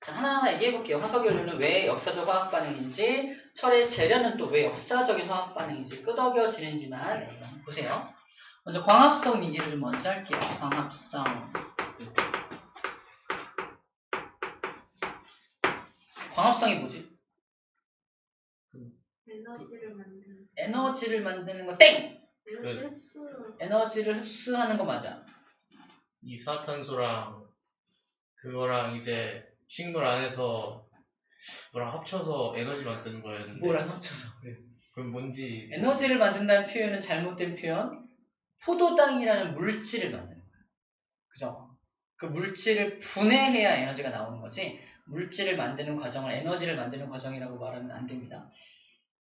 자, 하나하나 얘기해볼게요. 화석연료는 왜 역사적 화학 반응인지, 철의 재련은 또 왜 역사적인 화학 반응인지 끄덕여지는지만 네, 보세요. 먼저 광합성 얘기를 좀 먼저 할게요. 광합성. 광합성이 뭐지? 에너지를 만드는 거 땡! 에너지를 흡수하는 거 맞아. 이산화탄소랑 그거랑 이제 식물 안에서 뭐랑 합쳐서 에너지 만드는 거였는데. 뭐랑 합쳐서. 그럼 뭔지. 에너지를 만든다는 표현은 잘못된 표현. 포도당이라는 물질을 만드는 거예요. 그죠? 그 물질을 분해해야 에너지가 나오는 거지. 물질을 만드는 과정을 에너지를 만드는 과정이라고 말하면 안 됩니다.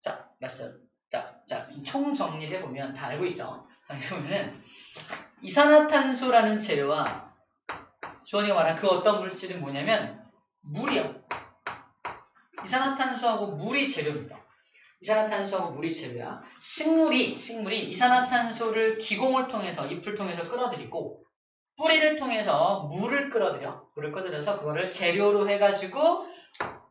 자, 맞어. 자, 지금 총 정리를 해보면 다 알고 있죠? 정리해보면은 이산화탄소라는 재료와 주원이가 말한 그 어떤 물질은 뭐냐면 물이야. 이산화탄소하고 물이 재료입니다. 이산화탄소하고 물이 재료야. 식물이 이산화탄소를 기공을 통해서 잎을 통해서 끌어들이고 뿌리를 통해서 물을 끌어들여서 그거를 재료로 해가지고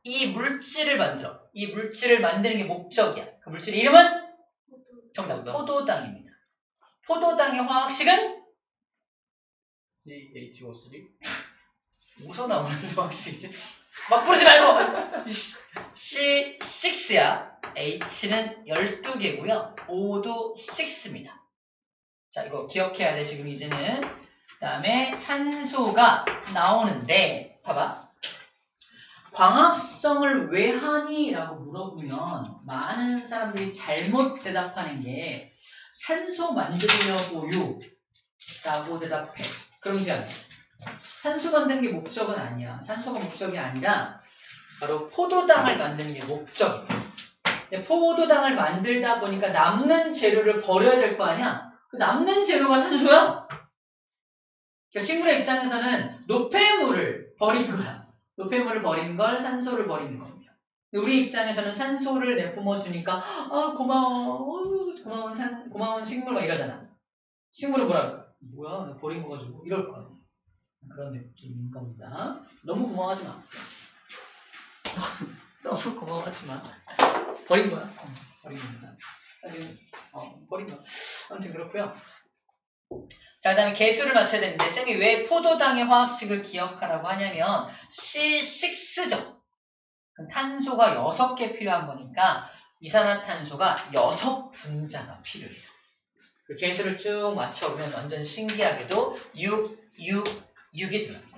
이 물질을 만들어. 이 물질을 만드는 게 목적이야. 그 물질 이름은 정답 포도당입니다. 포도당의 화학식은 CH53? 어디서 나오는 화학식이지? 막 부르지 말고! C6야. H는 12개고요. O도 6입니다. 자, 이거 기억해야 돼, 지금 이제는. 그 다음에 산소가 나오는데, 봐봐. 광합성을 왜 하니? 라고 물어보면 많은 사람들이 잘못 대답하는 게 산소 만들려고요 라고 대답해. 그럼 미안해. 산소 만드는 게 목적은 아니야. 산소가 목적이 아니라 바로 포도당을 만드는 게 목적이야. 근데 포도당을 만들다 보니까 남는 재료를 버려야 될 거 아니야? 그 남는 재료가 산소야? 그러니까 식물의 입장에서는 노폐물을 버린 거야. 노폐물을 버린 걸 산소를 버리는 겁니다. 우리 입장에서는 산소를 내뿜어 주니까 아 고마워 고마운 식물 막 이러잖아. 식물은 뭐라 그럴까? 뭐야 나 버린 거 가지고 이럴 거야. 그런 느낌인 겁니다. 너무 고마워하지 마. 너무 고마워하지 마. 버린 거야. 버린 겁니다. 사실 버린 거. 아무튼 그렇고요. 자, 그 다음에 개수를 맞춰야 되는데 쌤이 왜 포도당의 화학식을 기억하라고 하냐면 C6죠. 탄소가 6개 필요한 거니까 이산화탄소가 6분자가 필요해요. 그 개수를 쭉 맞춰보면 완전 신기하게도 6이 들어갑니다.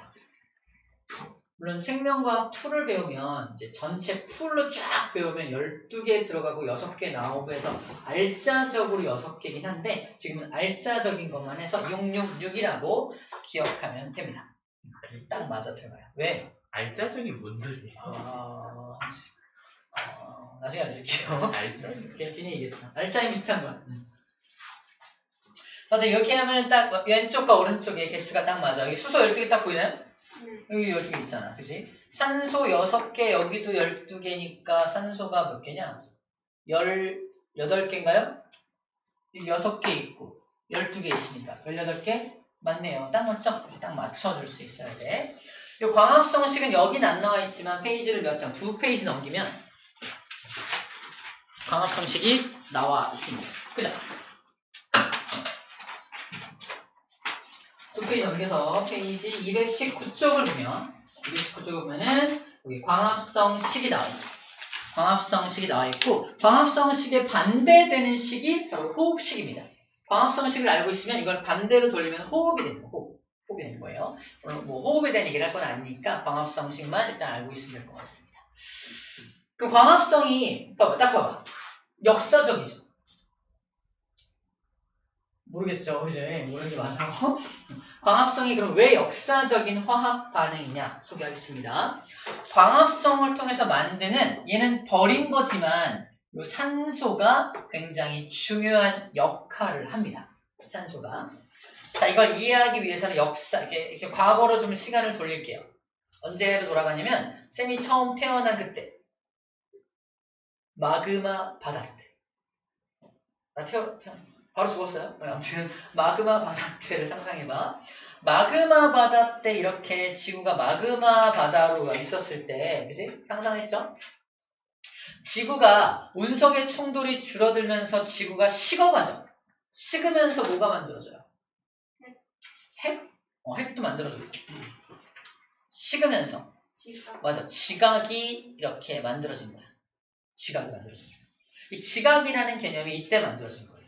물론 생명과학 2를 배우면 이제 전체 풀로 쫙 배우면 12개 들어가고 6개 나오고 해서 알짜적으로 6개긴 한데 지금은 알짜적인 것만 해서 666이라고 기억하면 됩니다. 딱 맞아 들어가요. 왜? 알짜적인 뭔 소리야? 나중에 알려줄게요. 알짜적인. 괜히 얘기했다. 알짜임 비슷한 거야. 자, 이렇게 하면 딱 왼쪽과 오른쪽에 개수가 딱 맞아. 여기 수소 12개 딱 보이나요? 여기 12개 있잖아. 그치? 산소 6개, 여기도 12개니까 산소가 몇 개냐? 18개인가요? 여기 6개 있고 12개 있으니까 18개? 맞네요. 딱 맞죠? 딱 맞춰줄 수 있어야 돼. 이 광합성식은 여긴 안 나와 있지만 페이지를 몇 장, 2페이지 넘기면 광합성식이 나와 있습니다. 그죠? 2페이지 넘겨서 페이지 219쪽을 보면 219쪽을 보면은 여기 광합성식이 나와 있죠. 광합성식이 나와 있고 광합성식에 반대되는 식이 바로 호흡식입니다. 광합성식을 알고 있으면 이걸 반대로 돌리면 호흡이 되는 거예요. 호흡이 되는 거예요. 오늘 뭐 호흡에 대한 얘기를 할 건 아니니까 광합성식만 일단 알고 있으면 될 것 같습니다. 그 광합성이 딱 봐봐. 역사적이죠. 모르겠죠, 그죠? 모르는 게 많다고. 광합성이 그럼 왜 역사적인 화학 반응이냐 소개하겠습니다. 광합성을 통해서 만드는 얘는 버린 거지만 요 산소가 굉장히 중요한 역할을 합니다. 산소가. 자, 이걸 이해하기 위해서는 이제 과거로 좀 시간을 돌릴게요. 언제로 돌아가냐면 쌤이 처음 태어난 그때. 마그마 바다 때. 나 바로 죽었어요. 아무튼 마그마 바다 때를 상상해봐. 마그마 바다 때 이렇게 지구가 마그마 바다로 있었을 때, 그지? 상상했죠? 지구가 운석의 충돌이 줄어들면서 지구가 식어가죠. 식으면서 뭐가 만들어져요? 핵? 핵도 만들어져요. 식으면서. 맞아. 지각이 이렇게 만들어진 거야. 지각이 만들어진 거야. 이 지각이라는 개념이 이때 만들어진 거예요.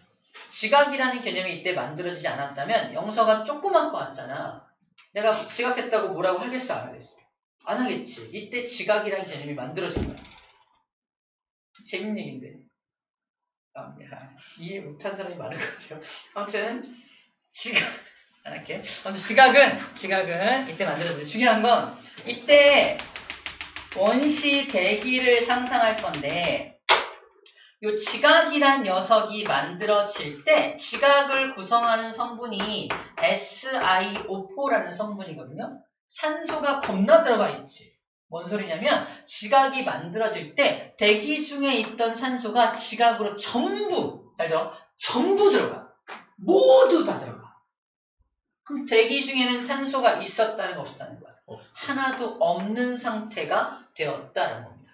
지각이라는 개념이 이때 만들어지지 않았다면 영서가 조그만 거 같잖아. 내가 지각했다고 뭐라고 하겠어? 안 하겠어? 안 하겠지. 이때 지각이라는 개념이 만들어진 거야. 재밌는 얘기인데. 이해 못한 사람이 많은 것 같아요. 아무튼 지각 안 할게. 아무튼 지각은 이때 만들어져요. 중요한 건 이때 원시 대기를 상상할 건데 이 지각이란 녀석이 만들어질 때 지각을 구성하는 성분이 SiO4라는 성분이거든요. 산소가 겁나 들어가 있지. 뭔 소리냐면 지각이 만들어질 때 대기 중에 있던 산소가 지각으로 전부 들어가. 모두 다 들어가. 그럼 대기 중에는 산소가 있었다는 거 없었다는 거야? 하나도 없는 상태가 되었다는 겁니다.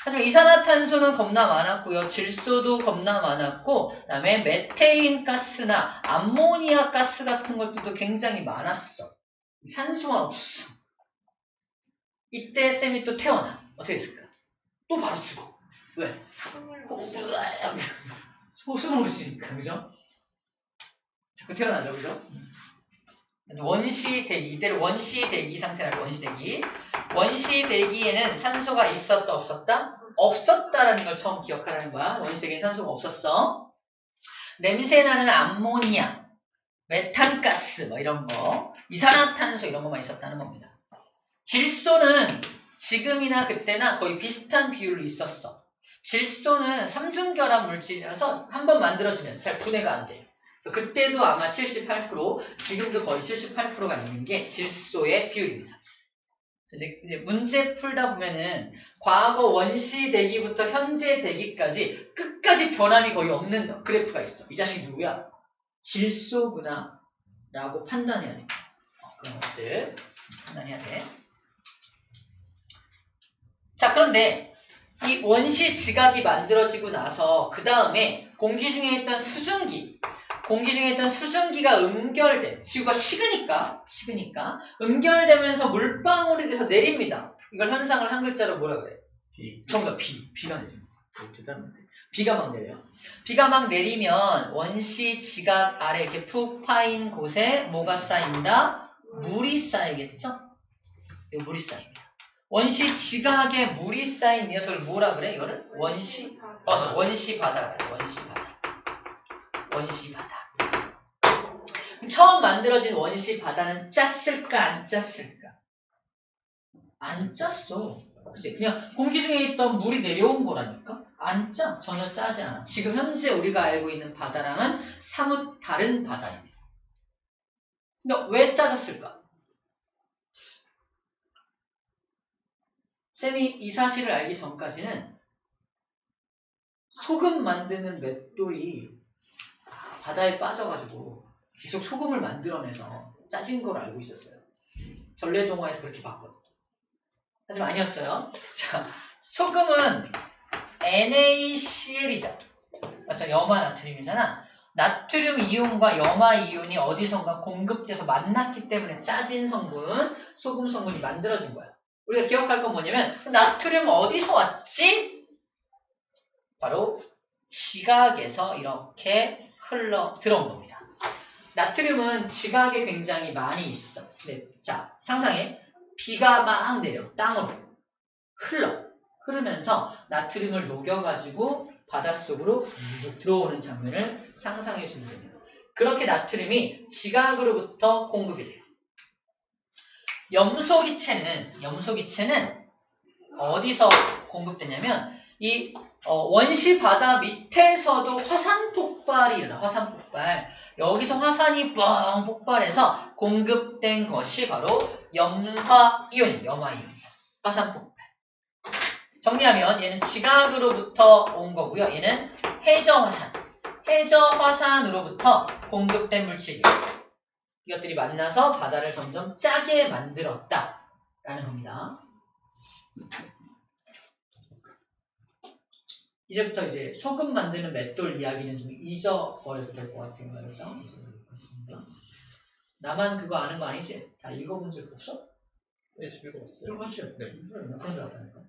하지만 이산화탄소는 겁나 많았고요. 질소도 겁나 많았고 그 다음에 메테인 가스나 암모니아 가스 같은 것들도 굉장히 많았어. 산소만 없었어. 이때 쌤이 또 태어나. 어떻게 됐을까? 또 바로 죽어. 왜? 숨을 못 쉬니까. 그죠? 자꾸 태어나죠. 그죠? 원시 대기. 이때를 원시 대기 상태라고. 원시 대기. 원시 대기에는 산소가 있었다 없었다? 없었다라는 걸 처음 기억하라는 거야. 원시 대기에는 산소가 없었어. 냄새나는 암모니아, 메탄가스 뭐 이런 거, 이산화탄소 이런 것만 있었다는 겁니다. 질소는 지금이나 그때나 거의 비슷한 비율로 있었어. 질소는 삼중결합 물질이라서 한번 만들어지면 잘 분해가 안 돼요. 그래서 그때도 아마 78%, 지금도 거의 78%가 있는 게 질소의 비율입니다. 이제 문제 풀다 보면은 과거 원시 대기부터 현재 대기까지 끝까지 변함이 거의 없는 그래프가 있어. 이 자식 누구야? 질소구나 라고 판단해야 돼. 그런 것들 판단해야 돼. 자, 그런데 이 원시 지각이 만들어지고 나서 그 다음에 공기 중에 있던 수증기가 음결돼. 지구가 식으니까 음결되면서 물방울이 돼서 내립니다. 이걸 현상을 한 글자로 뭐라 그래? 정답 비가 내립니다. 대단한데. 비가 막 내려요. 비가 막 내리면 원시 지각 아래 이렇게 푹 파인 곳에 뭐가 쌓인다? 물이 쌓이겠죠? 이거 물이 쌓입니다. 원시 지각에 물이 쌓인 녀석을 뭐라 그래? 이거를 원시 맞아. 원시 바다 그래. 원시 바다. 처음 만들어진 원시 바다는 짰을까 안 짰을까? 안 짰어. 그치? 그냥 공기 중에 있던 물이 내려온 거라니까? 안 짜. 전혀 짜지 않아. 지금 현재 우리가 알고 있는 바다랑은 사뭇 다른 바다입니다. 근데 왜 짜졌을까? 쌤이 이 사실을 알기 전까지는 소금 만드는 맷돌이 바다에 빠져가지고 계속 소금을 만들어내서 짜진 걸 알고 있었어요. 전래동화에서 그렇게 봤거든. 하지만 아니었어요. 자, 소금은 NaCl이죠. 맞죠? 염화나트륨이잖아. 나트륨 이온과 염화 이온이 어디선가 공급돼서 만났기 때문에 짜진 성분, 소금 성분이 만들어진 거야. 우리가 기억할 건 뭐냐면 나트륨 어디서 왔지? 바로 지각에서 이렇게 흘러 들어온 겁니다. 나트륨은 지각에 굉장히 많이 있어. 네, 자, 상상해. 비가 막 내려. 땅으로 흐르면서 나트륨을 녹여가지고 바닷속으로 들어오는 장면을 상상해 주면 됩니다. 그렇게 나트륨이 지각으로부터 공급이 돼요. 염소기체는 어디서 공급되냐면 이 원시 바다 밑에서도 화산 폭발이 일어나. 화산 폭발. 여기서 화산이 뻥 폭발해서 공급된 것이 바로 염화이온이에요. 화산 폭발. 정리하면 얘는 지각으로부터 온 거고요. 얘는 해저화산으로부터 공급된 물질이에요. 이것들이 만나서 바다를 점점 짜게 만들었다라는 겁니다. 이제부터 이제 소금 만드는 맷돌 이야기는 좀 잊어버려도 될 것 같아요. 그렇죠? 잊어버릴 것 같습니다. 나만 그거 아는 거 아니지? 다 읽어본 적 없어? 네, 저 읽어봤어요. 읽어봤죠? 네. 그런 줄 알았다니까.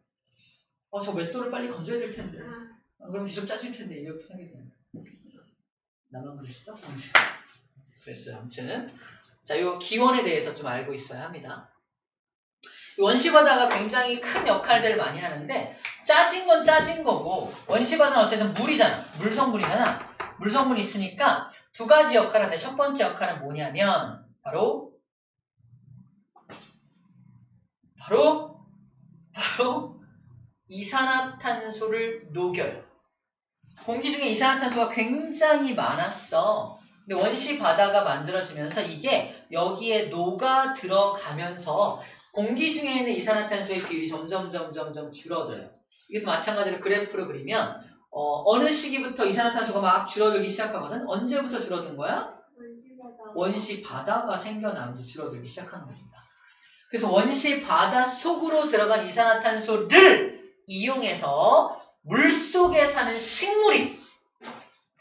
저 맷돌을 빨리 건져야 될 텐데. 그럼 계속 짜질 텐데 이렇게 생각했는데. 나만 그랬어? 그랬어요. 아무튼 자, 이 기원에 대해서 좀 알고 있어야 합니다. 원시바다가 굉장히 큰 역할들을 많이 하는데 짜진 건 짜진 거고 원시바다는 어쨌든 물이잖아. 물 성분이잖아. 물 성분이 있으니까 두 가지 역할을 하는데 첫 번째 역할은 뭐냐면 바로 이산화탄소를 녹여요. 공기 중에 이산화탄소가 굉장히 많았어. 근데 원시바다가 만들어지면서 이게 여기에 녹아 들어가면서 공기 중에 있는 이산화탄소의 비율이 점점 줄어들어요. 이것도 마찬가지로 그래프로 그리면 어느 시기부터 이산화탄소가 막 줄어들기 시작하거든? 언제부터 줄어든 거야? 원시바다가 생겨나면서 줄어들기 시작하는 겁니다. 그래서 원시바다 속으로 들어간 이산화탄소를 이용해서 물속에 사는 식물이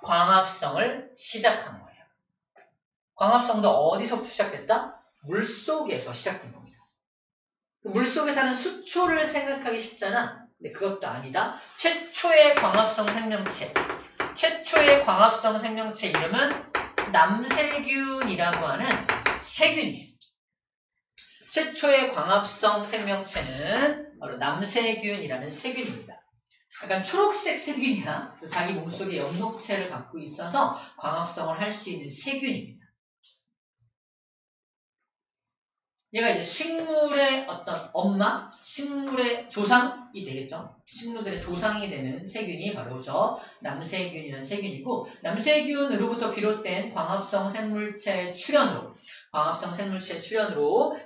광합성을 시작한 거예요. 광합성도 어디서부터 시작됐다? 물속에서 시작된 겁니다. 물속에 사는 수초를 생각하기 쉽잖아. 근데 그것도 아니다. 최초의 광합성 생명체 이름은 남세균이라고 하는 세균이에요. 최초의 광합성 생명체는 바로 남세균이라는 세균입니다. 약간 초록색 세균이야. 자기 몸속에 엽록체를 갖고 있어서 광합성을 할 수 있는 세균입니다. 얘가 이제 식물의 어떤 엄마, 식물의 조상이 되겠죠. 식물들의 조상이 되는 세균이 바로 저 남세균이라는 세균이고, 남세균으로부터 비롯된 광합성 생물체 출현으로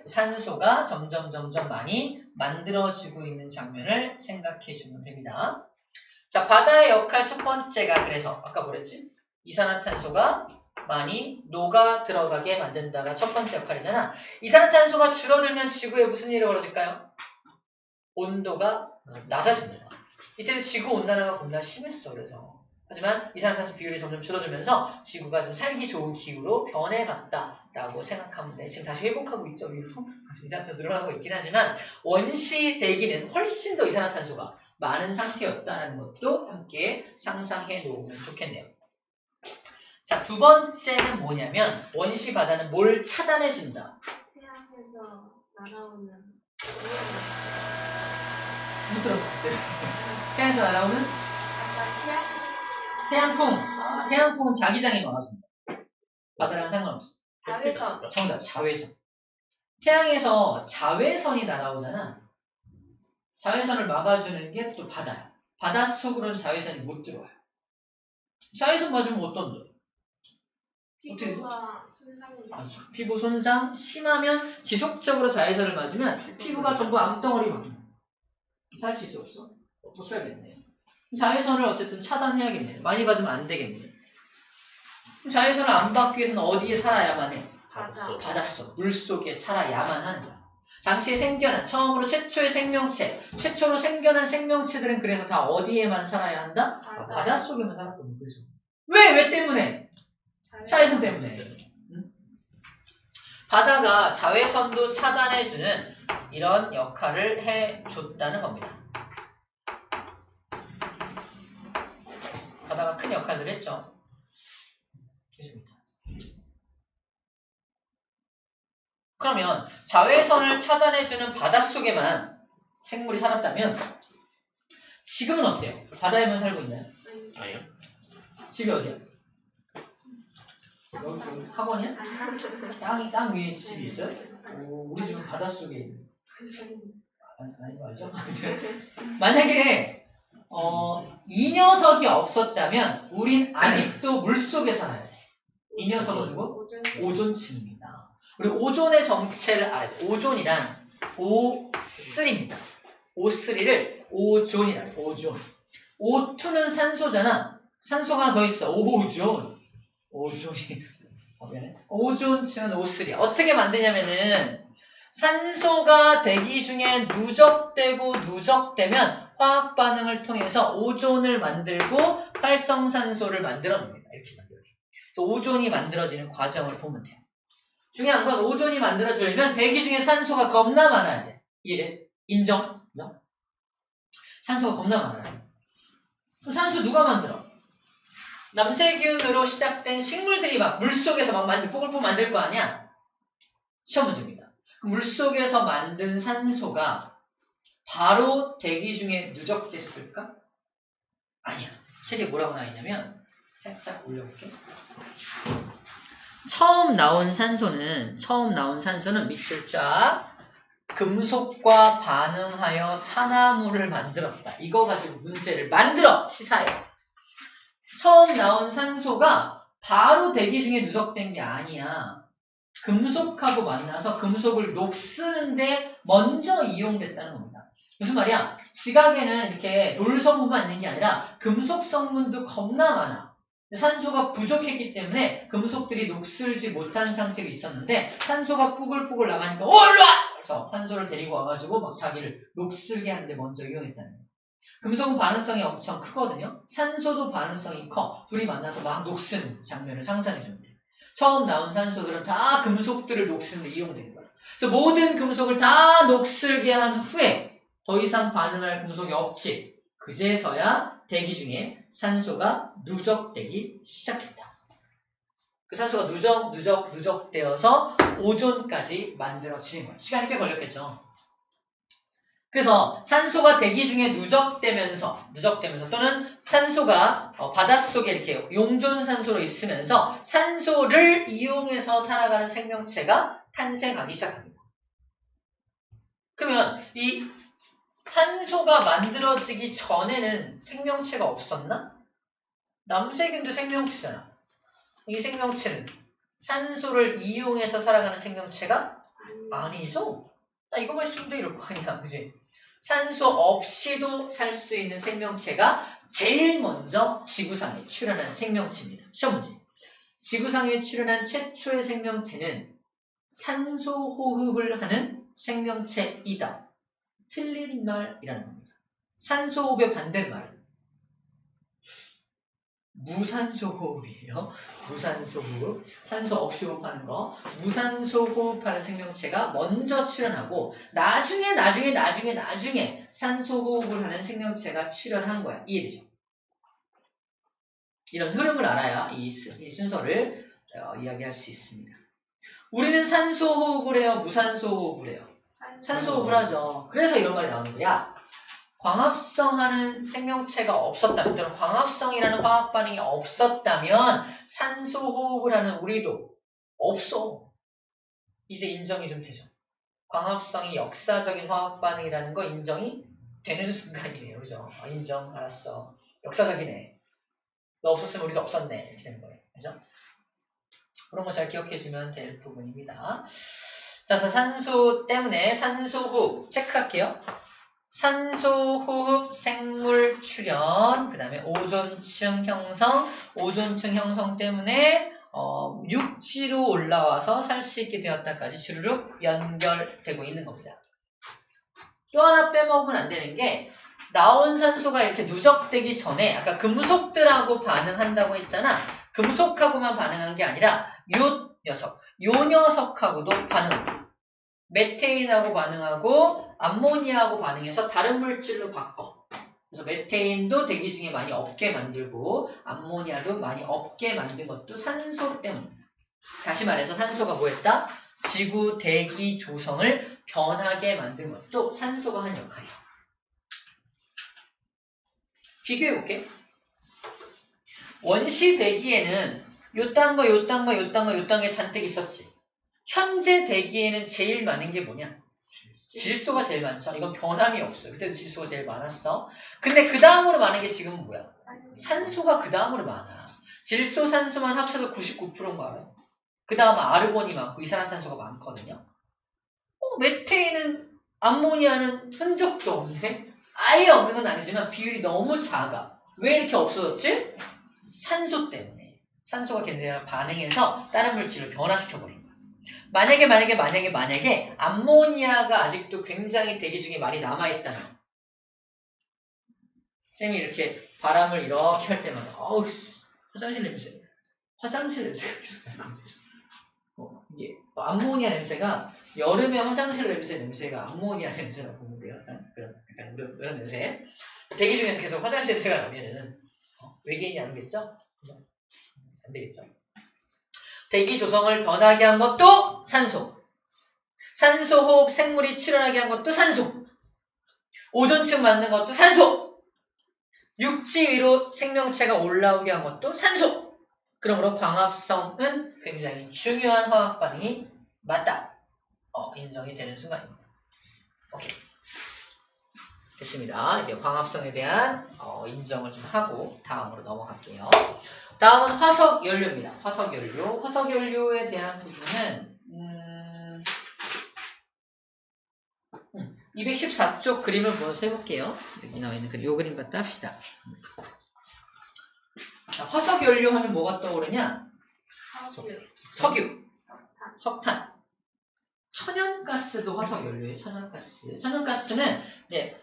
산소가 점점 많이 만들어지고 있는 장면을 생각해 주면 됩니다. 자, 바다의 역할 첫 번째가 그래서 아까 뭐랬지? 이산화탄소가 많이 녹아 들어가게 만든다가 첫 번째 역할이잖아. 이산화탄소가 줄어들면 지구에 무슨 일이 벌어질까요? 온도가 낮아집니다. 이때도 지구 온난화가 겁나 심했어. 그래서 하지만 이산화탄소 비율이 점점 줄어들면서 지구가 좀 살기 좋은 기후로 변해갔다라고 생각하면 돼. 지금 다시 회복하고 있죠. 위로 이산화탄소 늘어나고 있긴 하지만 원시 대기는 훨씬 더 이산화탄소가 많은 상태였다는 것도 함께 상상해 놓으면 좋겠네요. 자, 두 번째는 뭐냐면 원시 바다는 뭘 차단해준다. 태양에서 날아오는 못 들었을 때. 태양에서 날아오는 태양풍. 태양풍은 자기장이 막아준다. 바다랑 상관없어. 자외선. 정답, 자외선. 태양에서 자외선이 날아오잖아. 자외선을 막아주는 게 또 바다야. 바닷속으로는 자외선이 못 들어와요. 자외선 맞으면 어떤데? 피부가 손상이 피부 손상 심하면 지속적으로 자외선을 맞으면 피부가 전부 암덩어리 맞는 살 수 있어 없어? 못 살겠네. 자외선을 어쨌든 차단해야겠네. 많이 받으면 안 되겠네. 자외선을 안 받기 위해서는 어디에 살아야만 해? 바다. 바닷속, 물속에 살아야만 하는 거야. 당시에 생겨난 처음으로 최초의 생명체, 최초로 생겨난 생명체들은 그래서 다 어디에만 살아야 한다? 바닷속에만 살았거든. 그래서 왜 때문에? 자외선 때문에. 바다가 자외선도 차단해주는 이런 역할을 해줬다는 겁니다. 바다가 큰 역할을 했죠. 계속입니다. 그러면 자외선을 차단해주는 바닷속에만 생물이 살았다면 지금은 어때요? 바다에만 살고 있나요? 아니요. 집이 어디야? 여기 학원이야? 땅 위에 집이 있어요? 우리 집은 바닷속에 있는. 아닌 거 알죠? 만약에 이 녀석이 없었다면 우린 아직도 물속에 살아야 돼. 이 녀석은 누구? 오존층입니다. 우리 오존의 정체를 알아야 돼. 오존이란 O3입니다. O3를 오존이라 해. 오존. O2는 산소잖아. 산소가 하나 더 있어. 오존이 오존층은 O3. 어떻게 만드냐면은 산소가 대기 중에 누적되면 화학 반응을 통해서 오존을 만들고 활성산소를 만들어냅니다. 이렇게 만들어요. 그래서 오존이 만들어지는 과정을 보면 돼요. 중요한 건 오존이 만들어지려면 대기 중에 산소가 겁나 많아야 돼. 이해? 인정? 산소가 겁나 많아요. 산소 누가 만들어? 남세균으로 시작된 식물들이 막 물속에서 막 뽀글뽀글 만들 거 아니야? 시험 문제입니다. 물속에서 만든 산소가 바로 대기 중에 누적됐을까? 아니야. 책에 뭐라고 나와있냐면 살짝 올려볼게. 처음 나온 산소는 밑줄 쫙 금속과 반응하여 산화물을 만들었다. 이거 가지고 문제를 만들어 치사해. 처음 나온 산소가 바로 대기 중에 누적된 게 아니야. 금속하고 만나서 금속을 녹쓰는데 먼저 이용됐다는 겁니다. 무슨 말이야? 지각에는 이렇게 돌 성분만 있는 게 아니라 금속 성분도 겁나 많아. 산소가 부족했기 때문에 금속들이 녹슬지 못한 상태가 있었는데 산소가 뽀글뽀글 나가니까 일로와! 그래서 산소를 데리고 와가지고 막 자기를 녹슬게 하는데 먼저 이용했다는 거예요. 금속은 반응성이 엄청 크거든요. 산소도 반응성이 커. 둘이 만나서 막 녹쓰는 장면을 상상해주면 돼요. 처음 나온 산소들은 다 금속들을 녹쓰는 데 이용된 거예요. 그래서 모든 금속을 다 녹슬게 한 후에 더 이상 반응할 금속이 없지. 그제서야 대기 중에 산소가 누적되기 시작했다. 그 산소가 누적되어서 오존까지 만들어지는 거예요. 시간이 꽤 걸렸겠죠. 그래서 산소가 대기 중에 누적되면서 또는 산소가 바닷속에 이렇게 용존산소로 있으면서 산소를 이용해서 살아가는 생명체가 탄생하기 시작합니다. 그러면 이 산소가 만들어지기 전에는 생명체가 없었나? 남세균도 생명체잖아. 이 생명체는 산소를 이용해서 살아가는 생명체가 아니죠? 나 이거만 있으면 이럴 거 아니야, 그지? 산소 없이도 살 수 있는 생명체가 제일 먼저 지구상에 출현한 생명체입니다. 시험 문제. 지구상에 출현한 최초의 생명체는 산소 호흡을 하는 생명체이다. 틀린 말이라는 겁니다. 산소 호흡의 반대말은 무산소 호흡이에요. 무산소 호흡. 산소 없이 호흡하는 거. 무산소 호흡하는 생명체가 먼저 출현하고 나중에 산소 호흡을 하는 생명체가 출현한 거야. 이해되죠? 이런 흐름을 알아야 이 순서를 이야기할 수 있습니다. 우리는 산소 호흡을 해요? 무산소 호흡을 해요? 산소 호흡을 하죠. 그래서 이런 말이 나오는 거야. 광합성하는 생명체가 없었다면 또는 광합성이라는 화학 반응이 없었다면 산소 호흡을 하는 우리도 없어. 이제 인정이 좀 되죠. 광합성이 역사적인 화학 반응이라는 거 인정이 되는 순간이네요. 그죠? 인정, 알았어. 역사적이네. 너 없었으면 우리도 없었네. 이렇게 되는 거예요. 그죠? 그런 거 잘 기억해주면 될 부분입니다. 자, 산소 때문에 산소 호흡 체크할게요. 산소 호흡 생물 출현, 그 다음에 오존층 형성 때문에 육지로 올라와서 살 수 있게 되었다까지 주르륵 연결되고 있는 겁니다. 또 하나 빼먹으면 안 되는 게 나온 산소가 이렇게 누적되기 전에 아까 금속들하고 반응한다고 했잖아. 금속하고만 반응한 게 아니라 요 녀석하고도 반응합니다. 메테인하고 반응하고 암모니아하고 반응해서 다른 물질로 바꿔. 그래서 메테인도 대기 중에 많이 없게 만들고 암모니아도 많이 없게 만든 것도 산소 때문입니다. 다시 말해서 산소가 뭐 했다? 지구 대기 조성을 변하게 만든 것도 산소가 한 역할이야. 비교해볼게. 원시 대기에는 요딴 거 잔뜩 있었지. 현재 대기에는 제일 많은 게 뭐냐? 질소가 제일 많죠. 이건 변함이 없어요. 그때도 질소가 제일 많았어. 근데 그 다음으로 많은 게 지금은 뭐야? 산소가 그 다음으로 많아. 질소, 산소만 합쳐도 99%인 거 알아요? 그 다음 아르곤이 많고 이산화탄소가 많거든요. 메테인은 암모니아는 흔적도 없네? 아예 없는 건 아니지만 비율이 너무 작아. 왜 이렇게 없어졌지? 산소 때문에. 산소가 걔네랑 반응해서 다른 물질을 변화시켜버린 거야. 만약에 암모니아가 아직도 굉장히 대기 중에 많이 남아있다면 쌤이 이렇게 바람을 이렇게 할 때마다 어우 화장실 냄새가 계속 날 겁니다. 이게 암모니아 냄새가 여름에 화장실 냄새가 암모니아 냄새라고 보면 돼요. 약간 그런 냄새. 대기 중에서 계속 화장실 냄새가 나면은 외계인이 아니겠죠? 안 되겠죠. 대기 조성을 변하게 한 것도 산소. 산소 호흡 생물이 출현하게 한 것도 산소. 오존층 만든 것도 산소. 육지 위로 생명체가 올라오게 한 것도 산소. 그러므로 광합성은 굉장히 중요한 화학 반응이 맞다. 인정이 되는 순간입니다. 오케이. 됐습니다. 이제 광합성에 대한 인정을 좀 하고 다음으로 넘어갈게요. 다음은 화석연료입니다. 화석연료에 대한 부분은 214쪽 그림을 먼저 해볼게요. 여기 나와 있는 이 그림 갖다 합시다. 자, 화석연료 하면 뭐가 떠오르냐? 석유, 석탄. 천연가스도 화석연료예요. 천연가스는 이제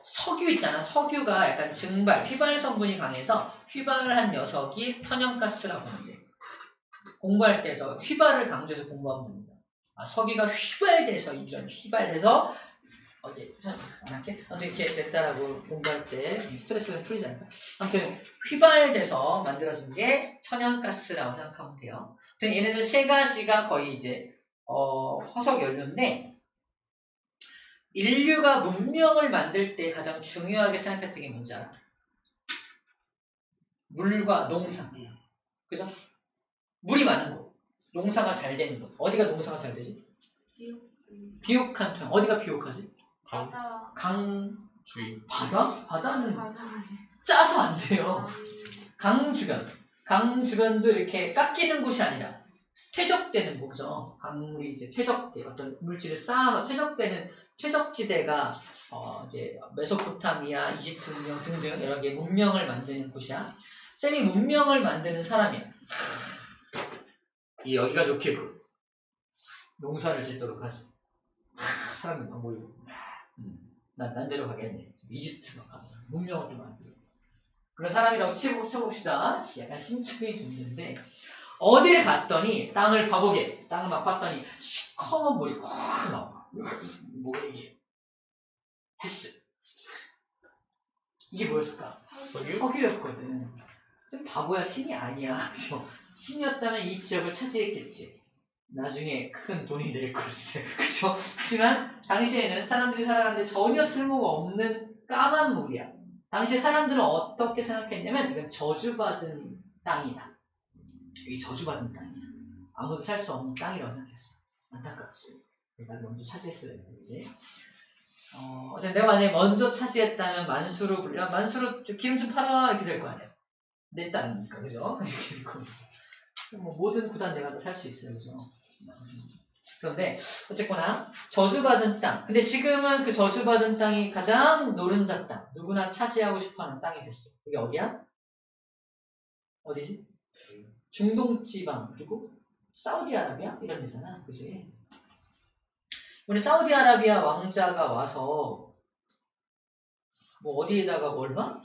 석유 있잖아. 석유가 약간 휘발 성분이 강해서 휘발을 한 녀석이 천연가스라고 하는데 공부할 때에서 휘발을 강조해서 공부하면 됩니다. 석유가 휘발돼서 이렇게 됐다라고 공부할 때 스트레스를 풀리지 않을까? 아무튼 휘발돼서 만들어진 게 천연가스라고 생각하면 돼요. 아무튼 얘네들 세 가지가 거의 이제 화석연료인데 인류가 문명을 만들 때 가장 중요하게 생각했던 게 뭔지 알아? 물과 농사. 그죠? 물이 많은 곳. 농사가 잘 되는 곳. 어디가 농사가 잘 되지? 비옥한 토양. 어디가 비옥하지? 주의. 바다는 짜서 안 돼요. 강 주변도 이렇게 깎이는 곳이 아니라 퇴적되는 곳이죠. 강물이 이제 어떤 물질을 쌓아서 퇴적되는 퇴적지대가 이제 메소포타미아, 이집트 문명 등등 여러 개의 문명을 만드는 곳이야. 쌤이 문명을 만드는 사람이야. 여기가 좋겠고 농사를 짓도록 하지. 사람이 막 모이고 난 데려가겠네. 이집트 막 가서 문명을 좀 만들고 그런 사람이라고 쳐봅시다. 약간 신축의 존재인데 어디를 갔더니 땅을 막 봤더니 시커먼 물이 콱 나와. 뭐야 이게? 헬스. 이게 뭐였을까? 석유였거든. 쌤 바보야. 신이 아니야. 그죠? 신이었다면 이 지역을 차지했겠지. 나중에 큰 돈이 될 걸세. 그죠? 하지만 당시에는 사람들이 살아가는데 전혀 쓸모가 없는 까만 물이야. 당시에 사람들은 어떻게 생각했냐면 이건 저주받은 땅이다. 이게 저주받은 땅이야. 아무도 살 수 없는 땅이라고 생각했어. 안타깝지. 내가 먼저 차지했어야 되지. 어쨌든 내가 만약에 먼저 차지했다면 만수로 기름 좀 팔아 이렇게 될 거 아니야. 내 땅이니까 그죠? 이렇게 될 겁니다. 뭐 모든 구단 내가 다 살 수 있어요, 그죠? 그런데 어쨌거나 저주받은 땅. 근데 지금은 그 저주받은 땅이 가장 노른자 땅. 누구나 차지하고 싶어하는 땅이 됐어. 그게 어디야? 어디지? 중동 지방 그리고 사우디아라비아 이런 데잖아, 그지? 우리 사우디아라비아 왕자가 와서 뭐 어디에다가 얼마?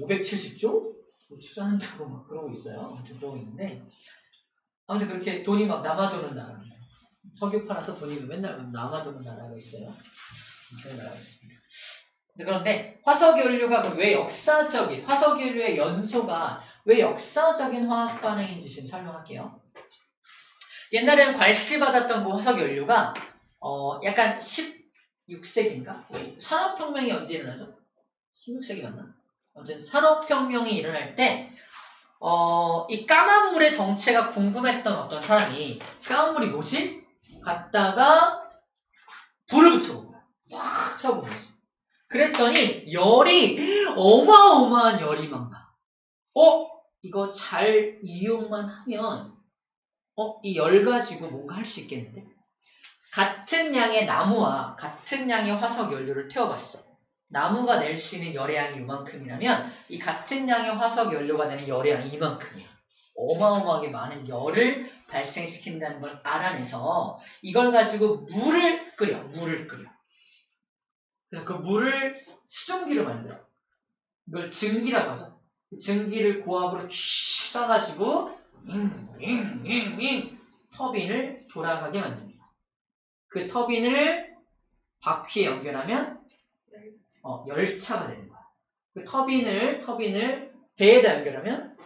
570조? 투자한다고 막 그러고 있어요. 그러고 있는데 아무튼 그렇게 돈이 막 남아도는 나라입니다. 석유 팔아서 돈이 맨날 남아도는 나라가 있어요. 그런 나라가 있습니다. 그런데 화석연료가 왜 화석연료의 연소가 왜 역사적인 화학 반응인지 지금 설명할게요. 옛날에는 괄시받았던 그 화석연료가 약간 16세기인가? 산업혁명이 언제 일어나죠? 16세기 맞나? 아무튼 산업혁명이 일어날 때 이 까만 물의 정체가 궁금했던 어떤 사람이 까만 물이 뭐지? 갔다가 불을 붙여본 거야. 확 켜본 거지. 그랬더니 열이 어마어마한 열이 막 나. 이거 잘 이용만 하면 이 열 가지고 뭔가 할 수 있겠는데? 같은 양의 나무와 같은 양의 화석 연료를 태워봤어. 나무가 낼 수 있는 열의 양이 이만큼이라면 이 같은 양의 화석 연료가 내는 열의 양이 이만큼이야. 어마어마하게 많은 열을 발생시킨다는 걸 알아내서 이걸 가지고 물을 끓여. 그래서 그 물을 수증기로 만들어. 이걸 증기라고 하죠. 증기를 고압으로 휘 쏴가지고 터빈을 돌아가게 만듭니다. 그 터빈을 바퀴에 연결하면 열차가 되는 거야. 그 터빈을 배에다 연결하면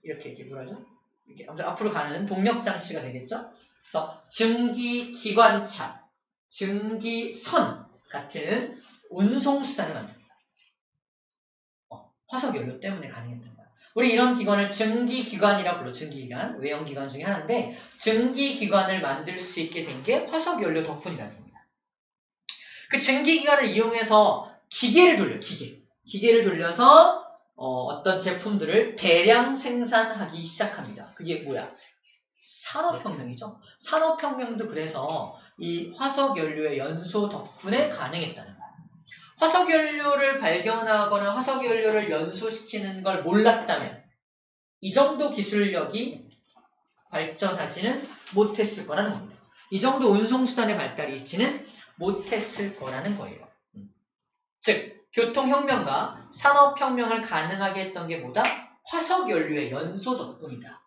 이렇게 뭐라 하죠? 이렇게 아무튼 앞으로 가는 동력 장치가 되겠죠? 그래서 증기기관차, 증기선 같은 운송수단을 만듭니다. 화석연료 때문에 가능했던 거야. 우리 이런 기관을 증기기관이라고 불러. 증기기관, 외형기관 중에 하나인데 증기기관을 만들 수 있게 된 게 화석연료 덕분이라는 겁니다. 그 증기기관을 이용해서 기계를 돌려. 기계를 돌려서 어떤 제품들을 대량 생산하기 시작합니다. 그게 뭐야? 산업혁명이죠. 산업혁명도 그래서 이 화석연료의 연소 덕분에 가능했다는 거야. 화석연료를 발견하거나 화석연료를 연소시키는 걸 몰랐다면 이 정도 기술력이 발전하지는 못했을 거라는 겁니다. 이 정도 운송수단의 발달이 있지는 못했을 거라는 거예요. 즉 교통혁명과 산업혁명을 가능하게 했던 게 뭐다? 화석연료의 연소 덕분이다.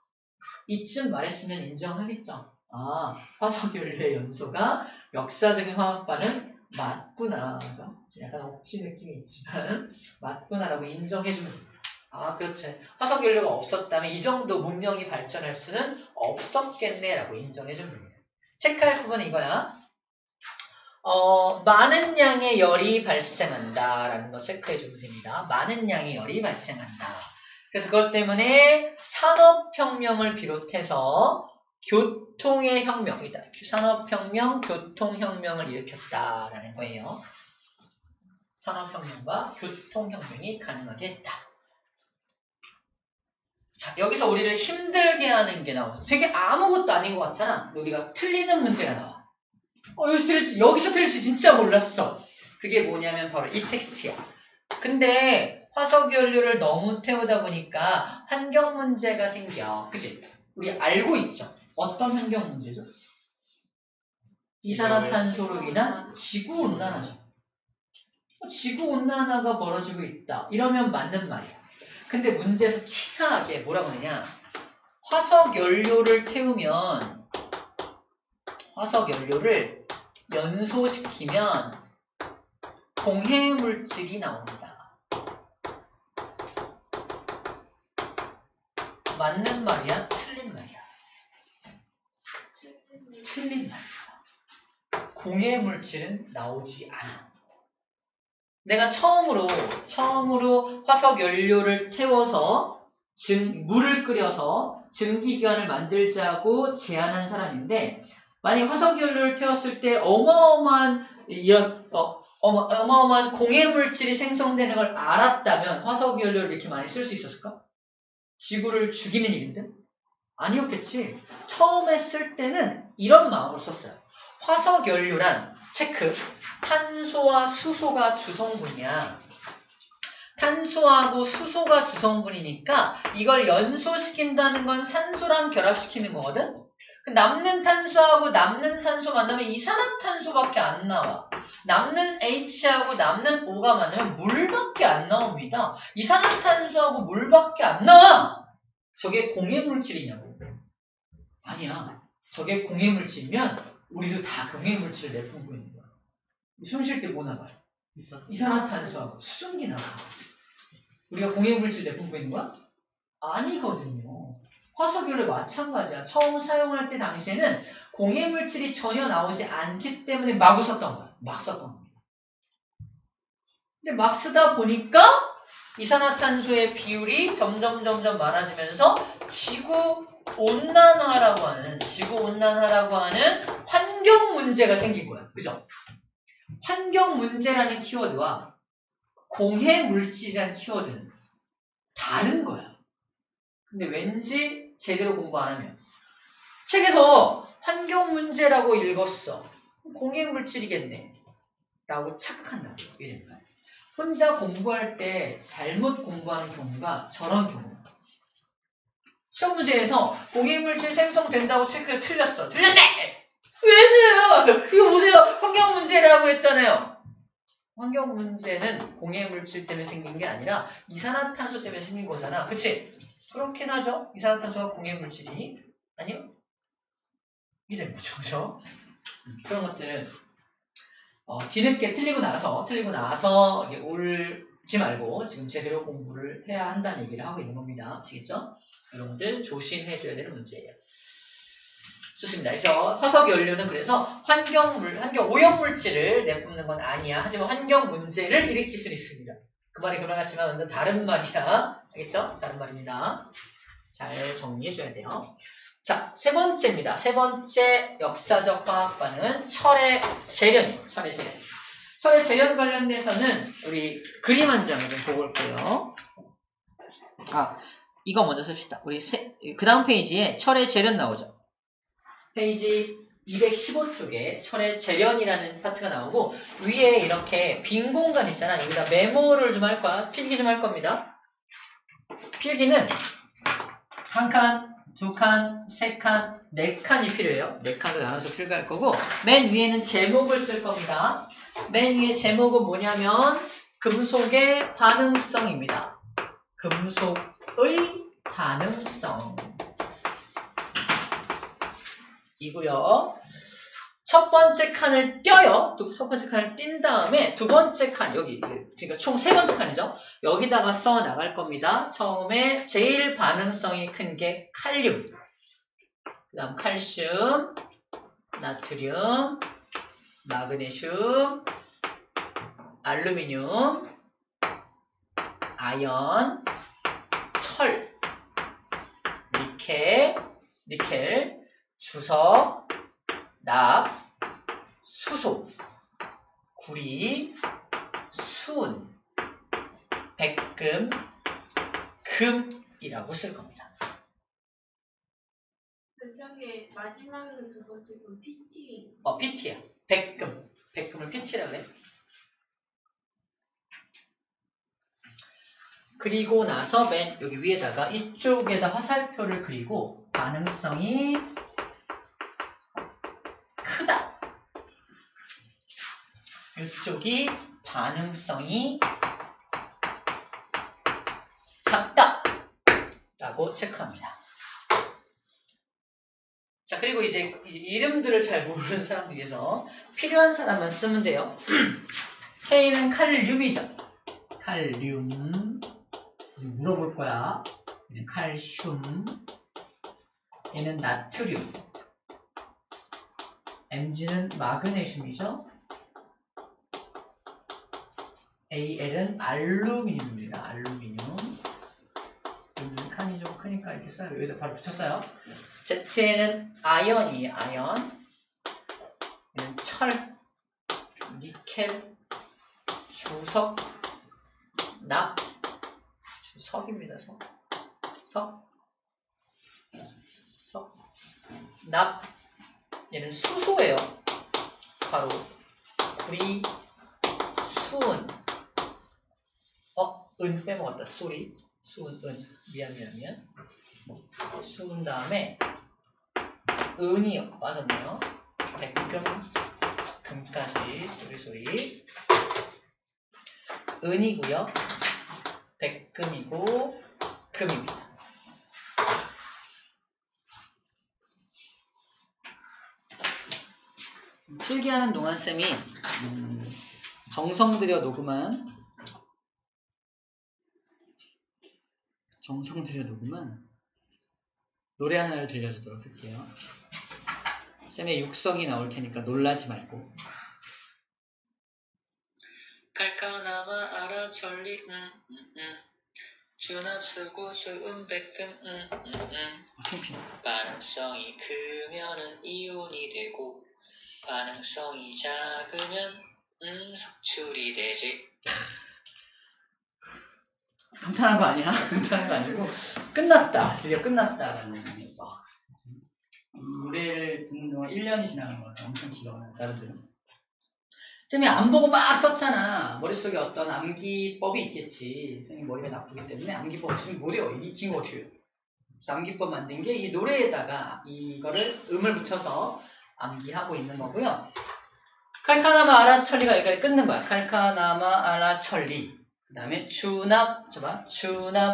이쯤 말했으면 인정하겠죠. 아, 화석연료의 연소가 역사적인 화학과는 맞구나. 약간 억지 느낌이 있지만 맞구나라고 인정해주면 됩니다. 아, 그렇지. 화석연료가 없었다면 이 정도 문명이 발전할 수는 없었겠네라고 인정해주면 됩니다. 체크할 부분은 이거야. 많은 양의 열이 발생한다라는 거 체크해주면 됩니다. 많은 양의 열이 발생한다. 그래서 그것 때문에 산업혁명을 비롯해서 교통의 혁명이다. 산업혁명, 교통혁명을 일으켰다라는 거예요. 산업혁명과 교통혁명이 가능하게 했다. 자, 여기서 우리를 힘들게 하는 게 나와. 되게 아무것도 아닌 것 같잖아. 우리가 틀리는 문제가 나와. 여기서 틀릴지 진짜 몰랐어. 그게 뭐냐면 바로 이 텍스트야. 근데 화석연료를 너무 태우다 보니까 환경 문제가 생겨. 그치? 우리 알고 있죠? 어떤 환경 문제죠? 이산화탄소로 인한 지구온난화죠. 지구온난화가 벌어지고 있다. 이러면 맞는 말이야. 근데 문제에서 치사하게 뭐라고 하느냐. 화석연료를 태우면 화석연료를 연소시키면 공해물질이 나옵니다. 맞는 말이야? 틀린 말이야? 틀린 말이야. 공해물질은 나오지 않아. 내가 처음으로 화석연료를 태워서 물을 끓여서 증기기관을 만들자고 제안한 사람인데 만약 화석연료를 태웠을 때 어마어마한 공해물질이 생성되는 걸 알았다면 화석연료를 이렇게 많이 쓸 수 있었을까? 지구를 죽이는 일인데? 아니었겠지. 처음에 쓸 때는 이런 마음으로 썼어요. 화석연료란 체크. 탄소와 수소가 주성분이야. 탄소하고 수소가 주성분이니까 이걸 연소시킨다는 건 산소랑 결합시키는 거거든? 남는 탄소하고 남는 산소 만나면 이산화탄소밖에 안 나와. 남는 H하고 남는 O가 만나면 물밖에 안 나옵니다. 이산화탄소하고 물밖에 안 나와. 저게 공해물질이냐고. 아니야. 저게 공해물질이면 우리도 다 공해물질을 내뿜고 있는 거야. 숨 쉴 때 뭐 나가요? 이산화탄소하고 수증기 나가. 우리가 공해물질 내뿜고 있는 거야? 아니거든요. 화석연료 마찬가지야. 처음 사용할 때 당시에는 공해물질이 전혀 나오지 않기 때문에 마구 썼던 거야. 막 썼던 겁니다. 근데 막 쓰다 보니까 이산화탄소의 비율이 점점 많아지면서 지구온난화라고 하는 환경 문제가 생긴 거야. 그죠? 환경 문제라는 키워드와 공해물질이라는 키워드는 다른 거야. 근데 왠지 제대로 공부 안 하면 책에서 환경 문제라고 읽었어. 공해물질이겠네. 라고 착각한다는 거예요. 이래니까. 혼자 공부할 때 잘못 공부하는 경우가 저런 경우예요. 시험 문제에서 공해물질 생성된다고 체크해서 틀렸어. 틀렸네! 왜세요? 이거 보세요. 환경 문제라고 했잖아요. 환경 문제는 공해물질 때문에 생긴 게 아니라 이산화탄소 때문에 생긴 거잖아. 그치? 그렇긴 하죠. 이산화탄소가 공해물질이 아니요? 이게 된 거죠. 그죠? 그런 것들은 뒤늦게 틀리고 나서 이게 울지 말고 지금 제대로 공부를 해야 한다는 얘기를 하고 있는 겁니다. 아시겠죠? 여러분들 조심해줘야 되는 문제예요. 좋습니다. 그래서 화석 연료는 그래서 환경 오염물질을 내뿜는 건 아니야. 하지만 환경 문제를 일으킬 수는 있습니다. 그 말이 돌아갔지만 완전 다른 말이야. 알겠죠? 다른 말입니다. 잘 정리해줘야 돼요. 자, 세 번째입니다. 세 번째 역사적 화학반은 철의 재련이에요. 철의 재련. 철의 재련 관련돼서는 우리 그림 한 장을 좀 보고 올게요. 이거 먼저 씁시다. 우리 그 다음 페이지에 철의 재련 나오죠. 페이지 215쪽에 철의 재련이라는 파트가 나오고 위에 이렇게 빈 공간 있잖아. 여기다 메모를 좀 할 거야. 필기 좀 할 겁니다. 필기는 한 칸, 두 칸, 세 칸, 네 칸이 필요해요. 네 칸을 나눠서 필기할 거고 맨 위에는 제목을 쓸 겁니다. 맨 위에 제목은 뭐냐면 금속의 반응성입니다. 금속의 반응성 이고요. 첫 번째 칸을 떼요. 첫 번째 칸을 띈 다음에 두 번째 칸 여기 그러니까 총 세 번째 칸이죠. 여기다가 써 나갈 겁니다. 처음에 제일 반응성이 큰 게 칼륨, 그 다음 칼슘, 나트륨, 마그네슘, 알루미늄, 아연, 철, 니켈, 주석, 납, 수소, 구리, 수은, 백금, 금이라고 쓸 겁니다. 저기 마지막으로 두 번째 건 PT. PT야. 백금을 PT라고 해. 그리고 나서 맨 여기 위에다가 이쪽에다 화살표를 그리고 반응성이 크다. 이쪽이 반응성이 작다. 라고 체크합니다. 자, 그리고 이제 이름들을 잘 모르는 사람들 위해서 필요한 사람만 쓰면 돼요. K는 칼륨이죠. 칼륨. 물어볼 거야. 얘는 칼슘. 얘는 나트륨. MG는 마그네슘이죠. AL은 알루미늄입니다. 알루미늄. 여기는 칸이 좀 크니까 이렇게 써요. 여기다 바로 붙였어요. Z에는 아연이에요. 아연. 얘는 철, 니켈, 주석, 납, 주석입니다. 석, 납. 얘는 수소예요. 바로 구리, 수은. 은 빼먹었다. 수은, 미안. 수은 다음에 은이 빠졌네요. 백금, 금까지, 소리. 은이고요. 백금이고, 금입니다. 필기하는 동안 쌤이 정성 들여 녹음한 노래 하나를 들려주도록 할게요. 쌤의 육성이 나올 테니까 놀라지 말고. 칼카나마 아라 천리 준합수고 수은 백금 창피해. 반응성이 크면은 이온이 되고 반응성이 작으면 석출이 되지. 감탄한 거 아니야? 감탄한 거 아니고 끝났다. 드디어 끝났다라는 의미였어. 노래를 듣는 동안 1년이 지나간 거야. 엄청 길어. 다른들은. 쌤이 안 보고 막 썼잖아. 머릿속에 어떤 암기법이 있겠지. 쌤이 머리가 나쁘기 때문에 암기법 없으면 못해요. 이 긴 거 어떻게 해요? 그래서 암기법 만든 게 이 노래에다가 이거를 음을 붙여서 암기하고 있는 거고요. 칼카나마 아라철리가 여기까지 끊는 거야. 칼카나마 아라철리. 그 다음에 추납, 추납,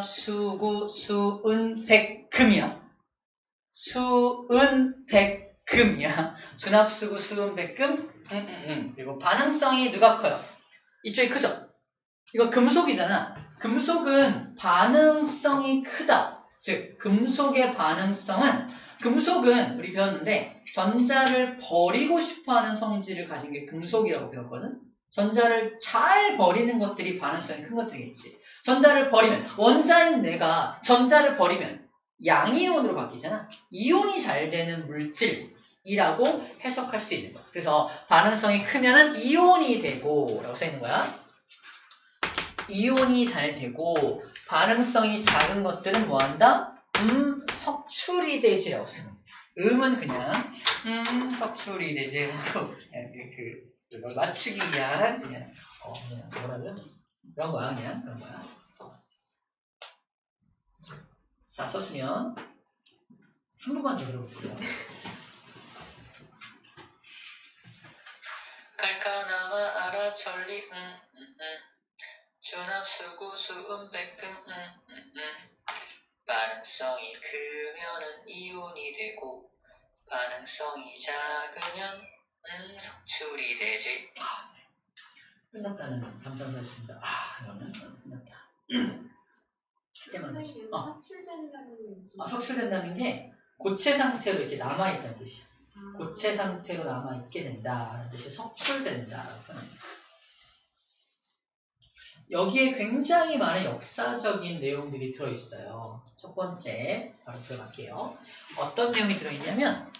수구, 수은, 백금이야. 수은, 백금이야. 추납, 수구, 수은, 백금. 그리고 반응성이 누가 커요? 이쪽이 크죠? 이거 금속이잖아. 금속은 반응성이 크다. 즉, 금속의 반응성은, 금속은 우리 배웠는데 전자를 버리고 싶어하는 성질을 가진 게 금속이라고 배웠거든. 전자를 잘 버리는 것들이 반응성이 큰 것들이겠지. 전자를 버리면, 원자인 내가 전자를 버리면 양이온으로 바뀌잖아. 이온이 잘 되는 물질이라고 해석할 수도 있는 거야. 그래서 반응성이 크면은 이온이 되고 라고 써있는 거야. 이온이 잘 되고 반응성이 작은 것들은 뭐한다? 석출이 되지라고 쓰는 거야. 음은 그냥 석출이 되지. 그걸 맞추기 위한 그냥 뭐라고요? 그런 거야. 그냥 그런 거야. 다 썼으면 한 번만 더 들어볼게요. 칼카나마 아라철리 주납수구 수음 백금 반응성이 크면은 이온이 되고 반응성이 작으면 석출이 되지. 끝났다는 감탄사였습니다. 이거는 끝났다. 때만 하시. 석출된다는 게 석출된다는 게 고체 상태로 이렇게 남아있다는 뜻이야. 고체 상태로 남아있게 된다는 뜻이 석출된다라고 표현합니다. 여기에 굉장히 많은 역사적인 내용들이 들어있어요. 첫 번째 바로 들어갈게요. 어떤 내용이 들어있냐면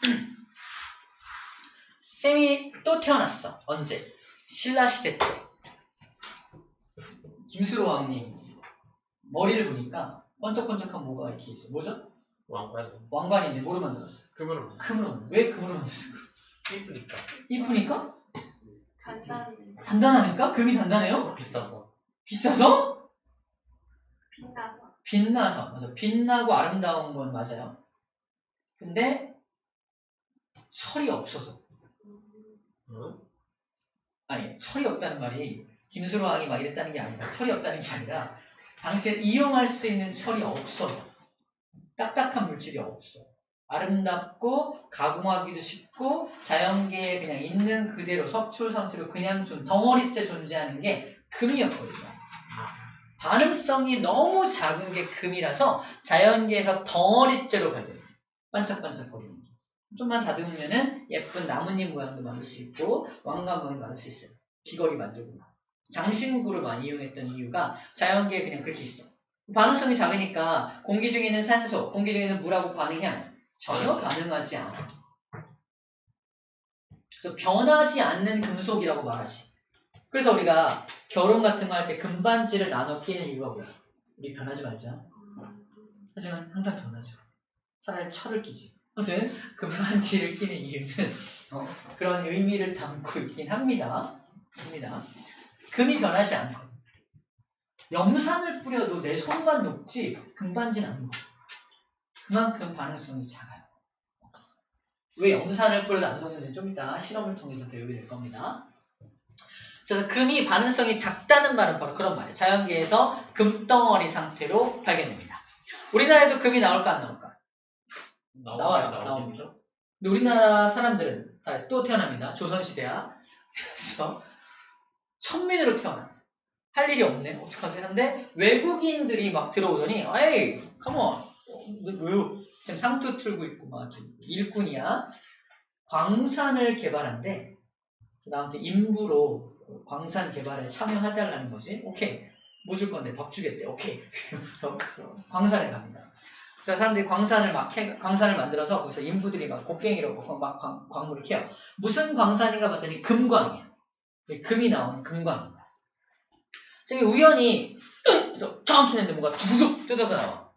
쌤이 또 태어났어. 언제? 신라시대 때. 김수로 왕님 머리를 보니까 번쩍번쩍한 뭐가 이렇게 있어요. 뭐죠? 왕관. 왕관인데 뭐로 만들었어? 금으로. 금으로. 왜 금으로 만들었어? 이쁘니까. 이쁘니까? 단단해. 단단하니까? 금이 단단해요? 비싸서. 비싸서? 빛나서. 빛나서. 맞아. 빛나고 아름다운 건 맞아요. 근데 철이 없어서. 응? 아니, 철이 없다는 말이 김수로 왕이 막 이랬다는 게 아니라 철이 없다는 게 아니라 당시에 이용할 수 있는 철이 없어서 딱딱한 물질이 없어. 아름답고 가공하기도 쉽고 자연계에 그냥 있는 그대로 석출 상태로 그냥 좀 덩어리째 존재하는 게 금이었거든요. 반응성이 너무 작은 게 금이라서 자연계에서 덩어리째로 발견해요. 반짝반짝거리는 게. 좀만 다듬으면은 예쁜 나뭇잎 모양도 만들 수 있고 왕관 모양도 만들 수 있어요. 귀걸이 만들고 장신구를 많이 이용했던 이유가 자연계에 그냥 그렇게 있어. 반응성이 작으니까 공기 중에 있는 산소, 공기 중에 있는 물하고 반응하면 전혀 반응하지 않아. 그래서 변하지 않는 금속이라고 말하지. 그래서 우리가 결혼 같은 거 할 때 금반지를 나눠 끼는 이유가 뭐야? 우리 변하지 말자. 하지만 항상 변하죠. 차라리 철을 끼지. 아무튼 금반지를 끼는 이유는 그런 의미를 담고 있긴 합니다. 금이 변하지 않고 염산을 뿌려도 내 손만 녹지 금반지는 안 녹아. 그만큼 반응성이 작아요. 왜 염산을 뿌려도 안 녹는지 좀 이따 실험을 통해서 배우게 될 겁니다. 그래서 금이 반응성이 작다는 말은 바로 그런 말이에요. 자연계에서 금덩어리 상태로 발견됩니다. 우리나라에도 금이 나올까 안 나올까? 나옵니다. 근데 우리나라 사람들은 다 또 태어납니다. 조선시대야. 그래서 천민으로 태어나. 할 일이 없네. 어떡하지? 하는데 외국인들이 막 들어오더니 에이, 컴온. 왜요? 지금 상투 틀고 있고 막 일꾼이야. 광산을 개발한대. 그래서 나한테 인부로 광산 개발에 참여해달라는 거지. 오케이. 뭐 줄 건데? 밥 주겠대. 오케이. 그래서 광산에 갑니다. 그래서 사람들이 광산을 만들어서 거기서 인부들이 막 곡괭이로 막 광물을 캐요. 무슨 광산인가 봤더니 금광이야. 금이 나오는 금광입니다. 쌤이 우연히 그래서 쫙 캐는데 뭔가 툭툭 뜯어서 나와.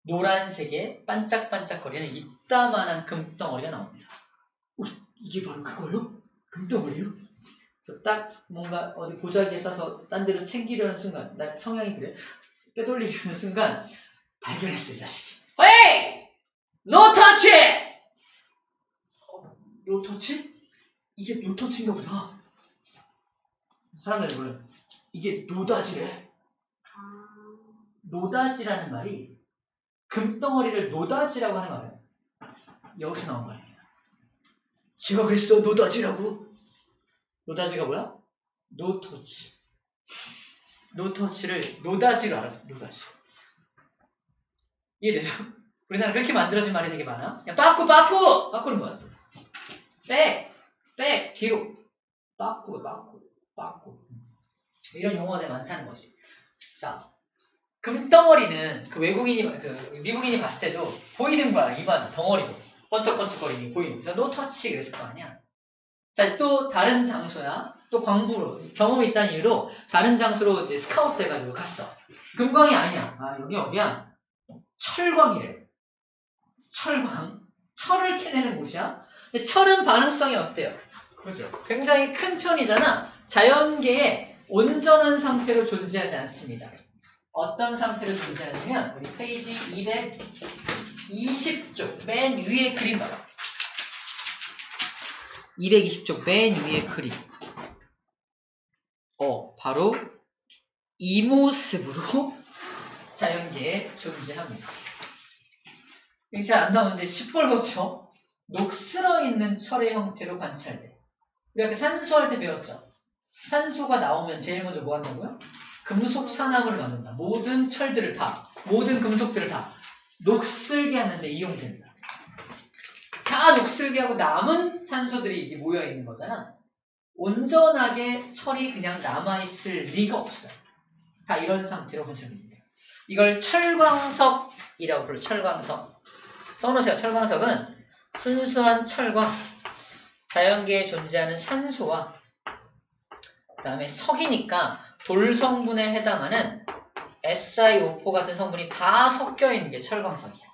노란색의 반짝반짝거리는 이따만한 금덩어리가 나옵니다. 이게 바로 그거요? 금덩어리요? 그래서 딱 뭔가 어디 보자기에 싸서 딴 데로 챙기려는 순간, 나 성향이 그래. 빼돌리려는 순간 발견했어, 이 자식이. 에이! No touch! No touch? 이게 no touch인가 보다. 사람들이 뭐래? 이게 노다지래. 노다지라는 말이 금덩어리를 노다지라고 하는 말이에요. 여기서 나온 말이에요. 제가 그랬어, 노다지라고. 노다지가 뭐야? 노터치. 노터치를 노다지로 알아. 노다지. 이해되죠? 우리나라 그렇게 만들어진 말이 되게 많아. 야, 빠꾸! 빠꾸는 뭐야? 백, 뒤로. 빠꾸. 이런 용어가 되게 많다는 거지. 자, 금덩어리는 그 미국인이 봤을 때도 보이는 거야. 입안 덩어리로 번쩍번쩍거리는 게 보이는 거야. 노 터치 그랬을 거 아니야. 자, 또 다른 장소야. 또 광부로 경험이 있다는 이유로 다른 장소로 이제 스카우트 돼가지고 갔어. 금광이 아니야. 아, 여기 어디야? 철광이래. 철광. 철을 캐내는 곳이야. 근데 철은 반응성이 어때요? 그죠. 굉장히 큰 편이잖아. 자연계에 온전한 상태로 존재하지 않습니다. 어떤 상태로 존재하냐면 우리 페이지 220쪽 맨 위에 그림 봐라. 220쪽 맨 위에 그림. 바로 이 모습으로 자연계에 존재합니다. 잘 안 나오는데 시뻘겋죠? 녹슬어 있는 철의 형태로 관찰돼. 우리가 산소할 때 배웠죠? 산소가 나오면 제일 먼저 뭐 한다고요? 금속 산화물을 만든다. 모든 철들을 다, 모든 금속들을 다 녹슬게 하는데 이용된다. 다 녹슬게 하고 남은 산소들이 이게 모여있는 거잖아. 온전하게 철이 그냥 남아있을 리가 없어요. 다 이런 상태로 관찰됩니다. 이걸 철광석이라고 불러요. 철광석. 써놓으세요. 철광석은 순수한 철과 자연계에 존재하는 산소와 그 다음에 석이니까 돌 성분에 해당하는 SiO4 같은 성분이 다 섞여 있는 게 철광석이야.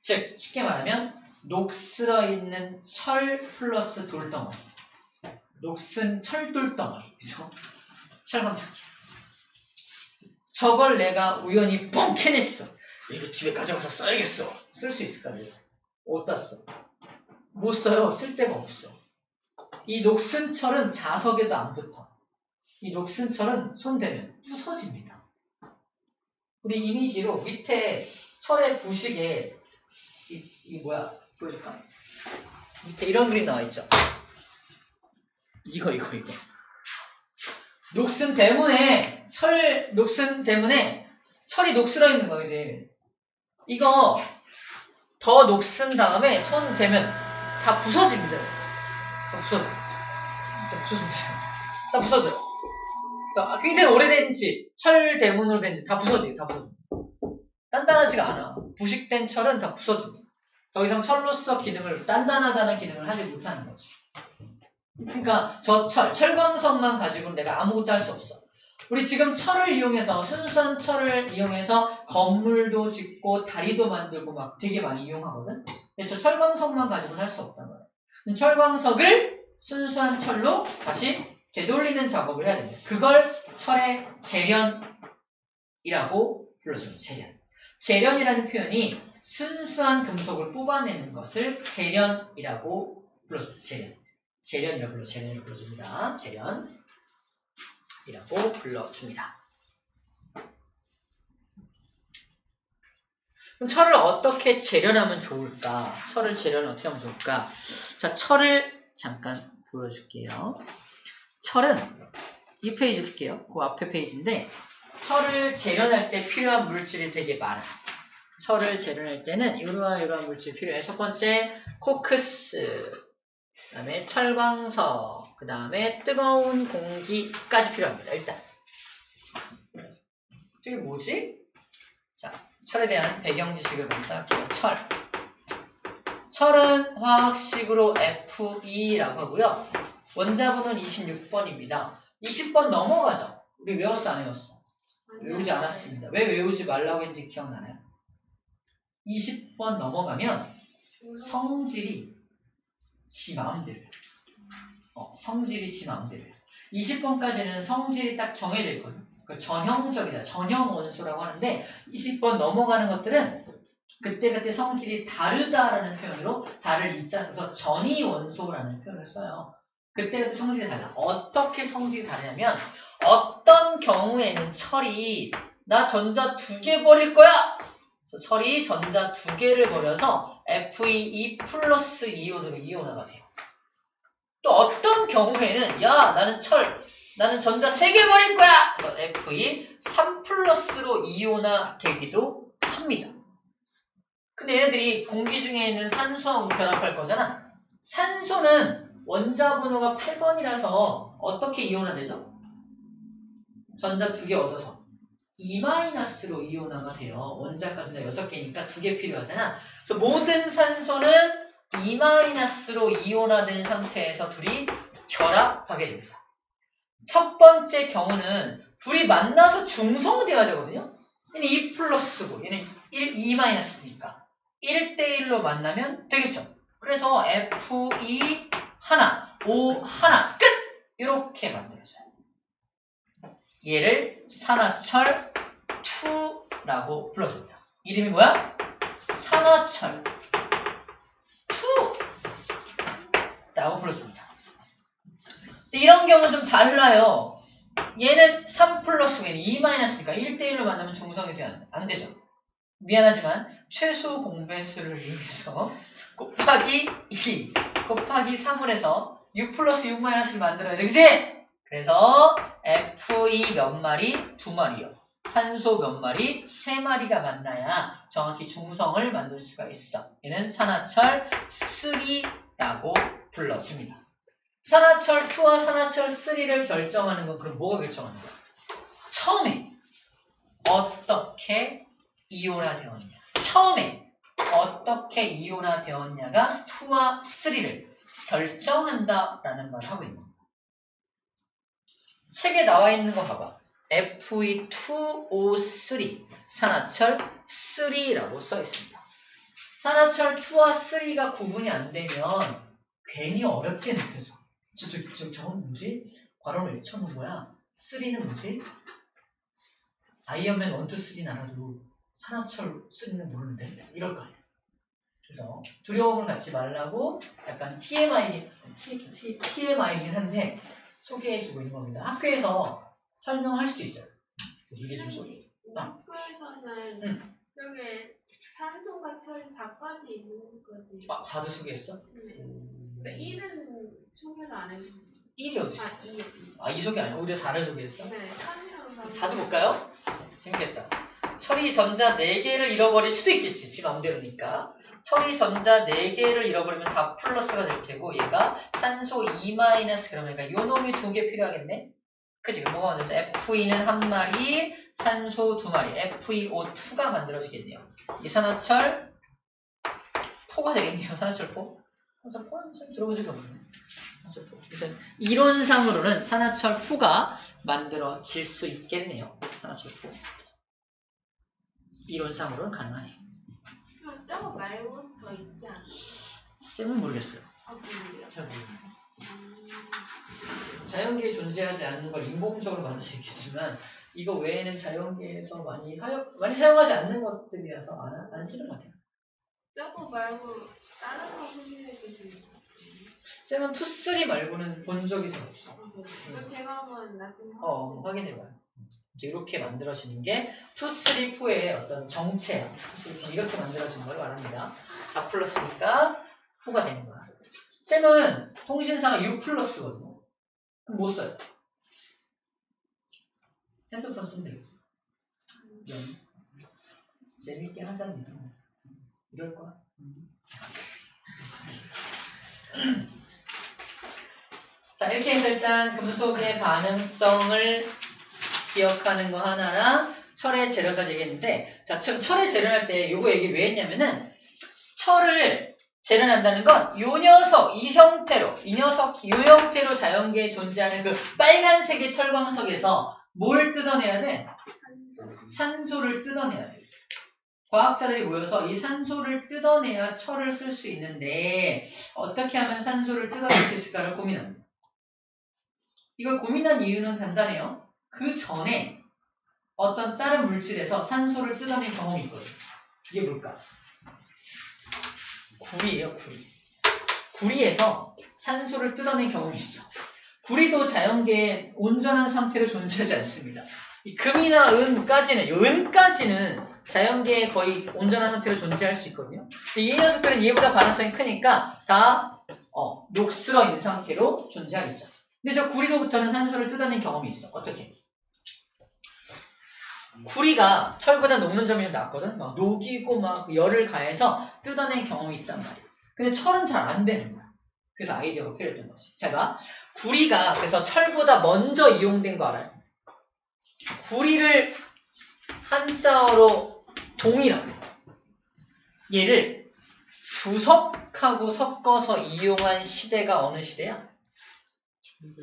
즉 쉽게 말하면 녹슬어 있는 철 플러스 돌덩어리. 녹슨 철돌덩어리. 그죠? 철광석이야. 저걸 내가 우연히 뻥 캐냈어. 이거 집에 가져가서 써야겠어. 쓸 수 있을까? 어디다 써? 못 써요. 쓸 데가 없어. 이 녹슨 철은 자석에도 안 붙어. 이 녹슨 철은 손대면 부서집니다. 우리 이미지로 밑에 철의 부식에 이 뭐야? 보여줄까? 밑에 이런 그림 나와 있죠? 이거. 녹슨 대문에 녹슨 대문에 철이 녹슬어 있는 거예요, 이제. 이거 더 녹슨 다음에 손 대면 다 부서집니다. 다 부서져요. 자, 굉장히 오래된 집, 철 대문으로 된 집 다 부서져요. 단단하지가 않아. 부식된 철은 다 부서집니다. 더 이상 철로서 단단하다는 기능을 하지 못하는 거지. 그러니까 저 철광석만 가지고는 내가 아무것도 할 수 없어. 우리 지금 철을 이용해서, 순수한 철을 이용해서 건물도 짓고 다리도 만들고 막 되게 많이 이용하거든? 근데 저 철광석만 가지고는 할 수 없단 말이야. 철광석을 순수한 철로 다시 되돌리는 작업을 해야 됩니다. 그걸 철의 재련이라고 불러줘요. 재련이라는 표현이 순수한 금속을 뽑아내는 것을 재련이라고 불러줘요. 재련이라고 불러줍니다. 재련이라고 불러줍니다. 그럼 철을 어떻게 재련하면 좋을까? 자, 철을 잠깐 보여줄게요. 철은 이 페이지 볼게요. 그 앞에 페이지인데 철을 재련할 때 필요한 물질이 되게 많아. 철을 재련할 때는 이러한 물질이 필요해. 첫 번째 코크스, 그 다음에 철광석, 그 다음에 뜨거운 공기까지 필요합니다. 일단 이게 뭐지? 자, 철에 대한 배경 지식을 먼저 할게요. 철은 화학식으로 Fe라고 하고요. 원자번호는 26번입니다. 20번 넘어가죠. 우리 외웠어 안 외웠어? 외우지 않았습니다. 왜 외우지 말라고 했는지 기억나나요? 20번 넘어가면 성질이 지 마음대로. 성질이 지 마음대로. 20번까지는 성질이 딱 정해져 있거든요. 전형적이다. 전형 원소라고 하는데 20번 넘어가는 것들은 그때그때 성질이 다르다라는 표현으로 다를 이자 써서 전이원소라는 표현을 써요. 그때그때 성질이 달라. 어떻게 성질이 다르냐면 어떤 경우에는 철이 나 전자 2개 버릴 거야. 그래서 철이 전자 2개를 버려서 Fe2 플러스 이온으로 이온화가 돼요. 또 어떤 경우에는 야 나는 전자 3개 버릴 거야. 그래서 Fe 3 플러스로 이온화 되기도 합니다. 근데 얘네들이 공기 중에 있는 산소하고 결합할 거잖아. 산소는 원자 번호가 8번이라서 어떻게 이온화되죠? 전자 2개 얻어서 2-로 이온화가 돼요. 원자가 전자 6개니까 2개 필요하잖아. 그래서 모든 산소는 2-로 이온화된 상태에서 둘이 결합하게 됩니다. 첫 번째 경우는 둘이 만나서 중성되어야 되거든요. 얘는 2 플러스고 얘는 2-니까 1대1로 만나면 되겠죠. 그래서 Fe 하나, O 하나, 끝! 이렇게 만들어져요. 얘를 산화철 2라고 불러줍니다. 이름이 뭐야? 산화철 2라고 불러줍니다. 이런 경우는 좀 달라요. 얘는 3 플러스고 얘는 2-니까 1대1로 만나면 중성이 돼야 안 되죠. 미안하지만 최소 공배수를 이용해서 곱하기 2 곱하기 3을 해서 6 플러스 6-를 만들어야 돼. 그치? 그래서 Fe 몇 마리? 2마리요. 산소 몇 마리? 3마리가 만나야 정확히 중성을 만들 수가 있어. 얘는 산화철 3라고 불러집니다. 산화철 2와 산화철 3를 결정하는 건 그럼 뭐가 결정하는 거야? 처음에 어떻게 이온화되었냐. 처음에 어떻게 이온화되었냐가 2와 3를 결정한다라는 말을 하고 있는 거야. 책에 나와 있는 거 봐봐. Fe2O3 산화철 3라고 써 있습니다. 산화철 2와 3가 구분이 안 되면 괜히 어렵게 느껴져. 저건 뭐지? 괄호를 외쳐놓은 거야. 3는 뭐지? 아이언맨 1, 2, 3는 알아도 산화철 3는 모르는데? 이럴 거 아니야. 그래서 두려움을 갖지 말라고 약간 TMI긴 한데 소개해주고 있는 겁니다. 학교에서 설명할 수도 있어요. 이게 좀 소개. 학교에서는 여기 산소가 철 4까지 있는 거지. 4도 소개했어? 네. 근데 1은 소개를 안 해주셨어. 1이 어디 있어? 2. 2 소개 아니야? 오히려 4를 소개했어? 네, 3이랑 4도 볼까요? 재밌겠다. 철이 전자 4개를 잃어버릴 수도 있겠지. 지 맘대로니까. 철이 전자 4개를 잃어버리면 4 플러스가 될 테고 얘가 산소 2- 그러니까 요 놈이 2개 필요하겠네? 그치? 그럼 뭐가 만들어서 Fe는 1마리, 산소 2마리, FeO2가 만들어지겠네요. 이 산화철 포가 되겠네요. 산화철 포. 산화철 포는 좀 들어본 적이 없네요. 산화철 포. 일단 이론상으로는 산화철 포가 만들어질 수 있겠네요. 산화철 포. 이론상으로는 가능하네요. 저거 말고 더 있지 않아? 쌤은 모르겠어요. 그래요? 잘 모르겠어요. 자연계에 존재하지 않는 걸 인공적으로 만들 수 있겠지만 이거 외에는 자연계에서 많이 사용하지 않는 것들이라서 안 쓰는 것 같아요. 저거 말고 다른 거 소개해 주시면. 쌤은 2, 3 말고는 본 적이 잘 없어. 그럼 제가 한번 나중에 확인해봐요. 이제 이렇게 만들어지는 게 2, 3, 4의 어떤 정체야. 2, 3, 4 이렇게 만들어지는 걸 말합니다. 4 플러스니까 4가 되는 거야. 쌤은 통신사가 6 플러스거든요. 그럼 못 써요. 핸드폰 쓰면 되겠죠. 재밌게 하자니. 이럴 거야. 자, 이렇게 해서 일단 금속의 반응성을 기억하는 거 하나랑 철의 재료까지 얘기했는데, 자, 철의 재료할 때 요거 얘기 왜 했냐면은, 철을 재련한다는 건 요 녀석, 이 형태로 자연계에 존재하는 그 빨간색의 철광석에서 뭘 뜯어내야 돼? 산소를 뜯어내야 돼. 과학자들이 모여서 이 산소를 뜯어내야 철을 쓸 수 있는데 어떻게 하면 산소를 뜯어낼 수 있을까를 고민합니다. 이걸 고민한 이유는 간단해요. 그 전에 어떤 다른 물질에서 산소를 뜯어낸 경험이 있거든요. 이게 뭘까? 구리예요, 구리. 구리에서 산소를 뜯어낸 경험이 있어. 구리도 자연계에 온전한 상태로 존재하지 않습니다. 이 금이나 은까지는 자연계에 거의 온전한 상태로 존재할 수 있거든요. 이 녀석들은 얘보다 반응성이 크니까 다 녹슬어 있는 상태로 존재하겠죠. 근데 저 구리로부터는 산소를 뜯어낸 경험이 있어. 어떻게? 구리가 철보다 녹는 점이 좀 낮거든. 막 녹이고 막 열을 가해서 뜯어낸 경험이 있단 말이야. 근데 철은 잘 안 되는 거야. 그래서 아이디어가 필요했던 거지. 자, 봐. 구리가 그래서 철보다 먼저 이용된 거 알아요? 구리를 한자어로 동이라고 해요. 얘를 주석하고 섞어서 이용한 시대가 어느 시대야?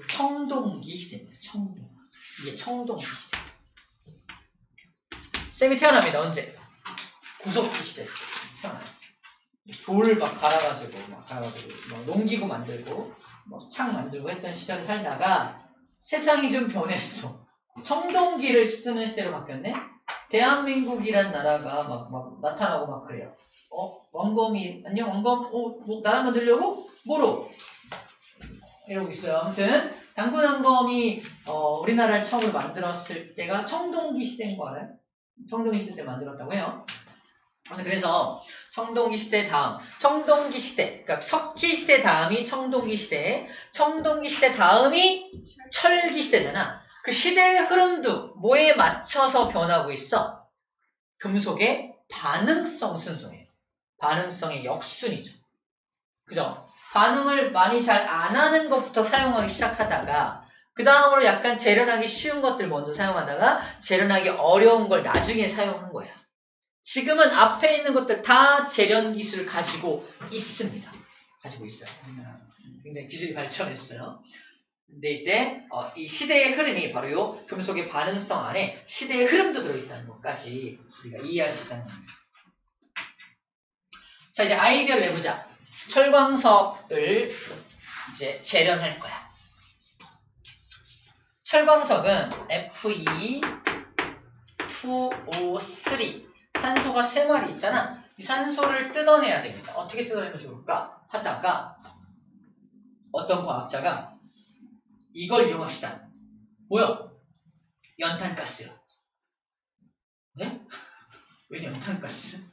청동기 시대입니다. 청동. 이게 청동기 시대. 쌤이 태어납니다. 언제? 구석기 시대 태어나요. 돌 막 갈아가지고 막 농기구 만들고 막 창 만들고 했던 시절을 살다가 세상이 좀 변했어. 청동기를 쓰는 시대로 바뀌었네. 대한민국이란 나라가 막 나타나고 막 그래요. 원검이 안녕 원검 뭐 나라 만들려고? 뭐로? 이러고 있어요. 아무튼 당군왕검이 우리나라를 처음으로 만들었을 때가 청동기 시대인 거 알아요? 청동기 시대 때 만들었다고 해요. 그래서 청동기 시대 다음, 청동기 시대, 그러니까 석기 시대 다음이 청동기 시대, 청동기 시대 다음이 철기 시대잖아. 그 시대의 흐름도 뭐에 맞춰서 변하고 있어? 금속의 반응성 순서예요. 반응성의 역순이죠. 그죠? 반응을 많이 잘 안 하는 것부터 사용하기 시작하다가 그 다음으로 약간 재련하기 쉬운 것들 먼저 사용하다가 재련하기 어려운 걸 나중에 사용한 거야. 지금은 앞에 있는 것들 다 재련 기술을 가지고 있습니다. 가지고 있어요. 굉장히 기술이 발전했어요. 근데 이때 이 시대의 흐름이 바로 이 금속의 반응성 안에 시대의 흐름도 들어있다는 것까지 우리가 이해할 수 있다는 겁니다. 자, 이제 아이디어를 내보자. 철광석을 이제 재련할 거야. 철광석은 Fe2O3 산소가 3마리 있잖아. 이 산소를 뜯어내야 됩니다. 어떻게 뜯어내면 좋을까? 하다가 어떤 과학자가 이걸 이용합시다. 뭐야? 연탄가스요. 네? 왜 연탄가스?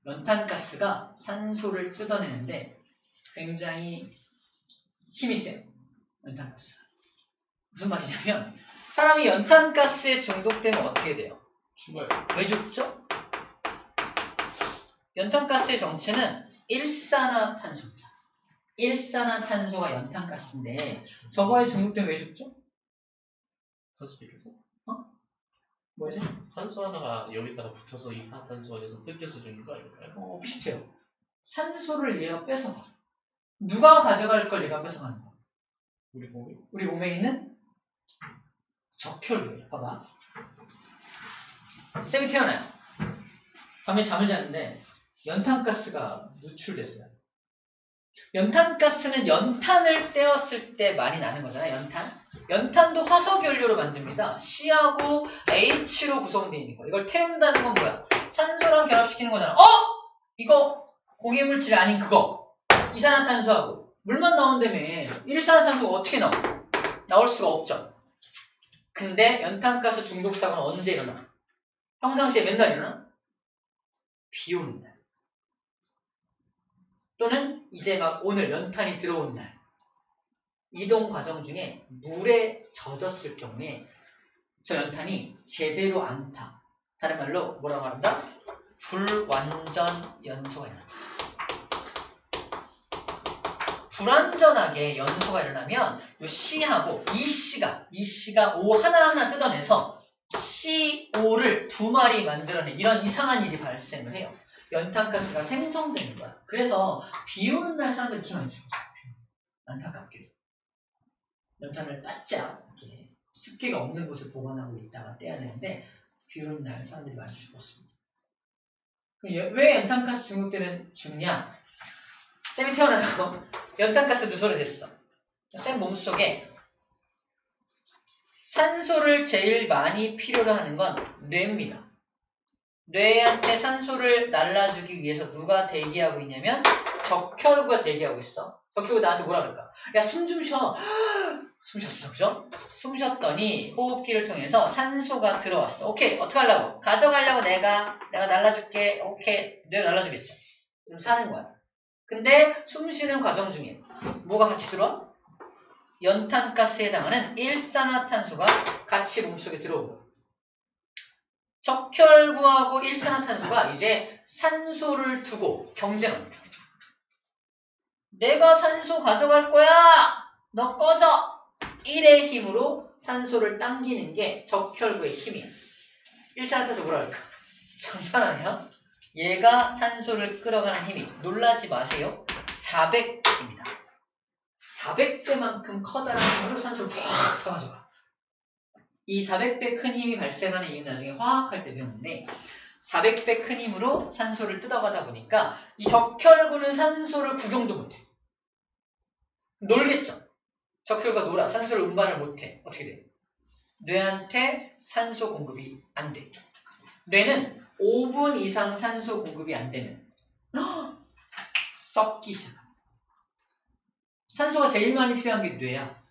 연탄가스가 산소를 뜯어내는데 굉장히 힘이 세요. 연탄가스가. 무슨 말이냐면 사람이 연탄가스에 중독되면 어떻게 돼요? 죽어요. 왜 죽죠? 연탄가스의 정체는 일산화탄소입니다. 일산화탄소가 연탄가스인데 저거에 중독되면 왜 죽죠? 서스피해서 뭐지? 산소 하나가 여기다가 붙어서 이산화탄소가 돼서 뜯겨서 죽는 거 아닐까요? 비슷해요. 산소를 얘가 뺏어가. 누가 가져갈 걸 얘가 뺏어가는 거야? 우리 몸이? 우리 몸에 있는 적혈류예요. 봐봐. 쌤이 태어나요. 밤에 잠을 자는데 연탄가스가 누출됐어요. 연탄가스는 연탄을 떼었을 때 많이 나는 거잖아요. 연탄도 화석연료로 만듭니다. C하고 H로 구성되어 있는 거. 이걸 태운다는 건 뭐야? 산소랑 결합시키는 거잖아. 이거 공해물질 아닌 그거. 이산화탄소하고 물만 나온다며. 일산화탄소가 어떻게 나와? 나올 수가 없죠. 근데 연탄가스 중독 사고는 언제 일어나? 평상시에 맨날 일어나? 비 오는 날. 또는 이제 막 오늘 연탄이 들어온 날. 이동 과정 중에 물에 젖었을 경우에 저 연탄이 제대로 안 타. 다른 말로 뭐라고 말한다? 불완전 연소가 일어난다. 불완전하게 연소가 일어나면 요 C하고 E씨가 O 하나하나 뜯어내서 CO를 2마리 만들어낸 이런 이상한 일이 발생을 해요. 연탄가스가 생성되는 거야. 그래서 비 오는 날 사람들이 이렇게 많이 죽었어요. 안타깝게. 연탄을 바짝 이렇게 습기가 없는 곳에 보관하고 있다가 떼야 되는데 비 오는 날 사람들이 많이 죽었습니다. 그럼 왜 연탄가스 중독되면 죽냐? 쌤이 태어나요. 연탄가스 누설이 됐어. 쌤 몸속에 산소를 제일 많이 필요로 하는 건 뇌입니다. 뇌한테 산소를 날라주기 위해서 누가 대기하고 있냐면 적혈구가 대기하고 있어. 적혈구 나한테 뭐라 그럴까? 야, 숨 좀 쉬어. 숨 쉬었어, 그죠? 숨 쉬었더니 호흡기를 통해서 산소가 들어왔어. 오케이, 어떻게 하려고? 가져가려고 내가 날라줄게. 오케이, 내가 날라주겠죠. 그럼 사는 거야. 근데 숨 쉬는 과정 중에 뭐가 같이 들어와? 연탄가스에 해당하는 일산화탄소가 같이 몸속에 들어오는 거야. 적혈구하고 일산화탄소가 이제 산소를 두고 경쟁합니다. 내가 산소 가져갈 거야! 너 꺼져! 1의 힘으로 산소를 당기는 게 적혈구의 힘이야. 일산화탄소 뭐라 할까? 장난 아니야? 얘가 산소를 끌어가는 힘이, 놀라지 마세요, 400입니다. 400배만큼 커다란 힘으로 산소를 확 가져가. 이 400배 큰 힘이 발생하는 이유는 나중에 화학할 때 배우는데 400배 큰 힘으로 산소를 뜯어가다 보니까 이 적혈구는 산소를 구경도 못해. 놀겠죠. 적혈구가 놀아. 산소를 운반을 못해. 어떻게 돼? 뇌한테 산소 공급이 안 돼. 뇌는 5분 이상 산소 공급이 안 되면 썩기 시작합니다. 산소가 제일 많이 필요한 게 뇌야.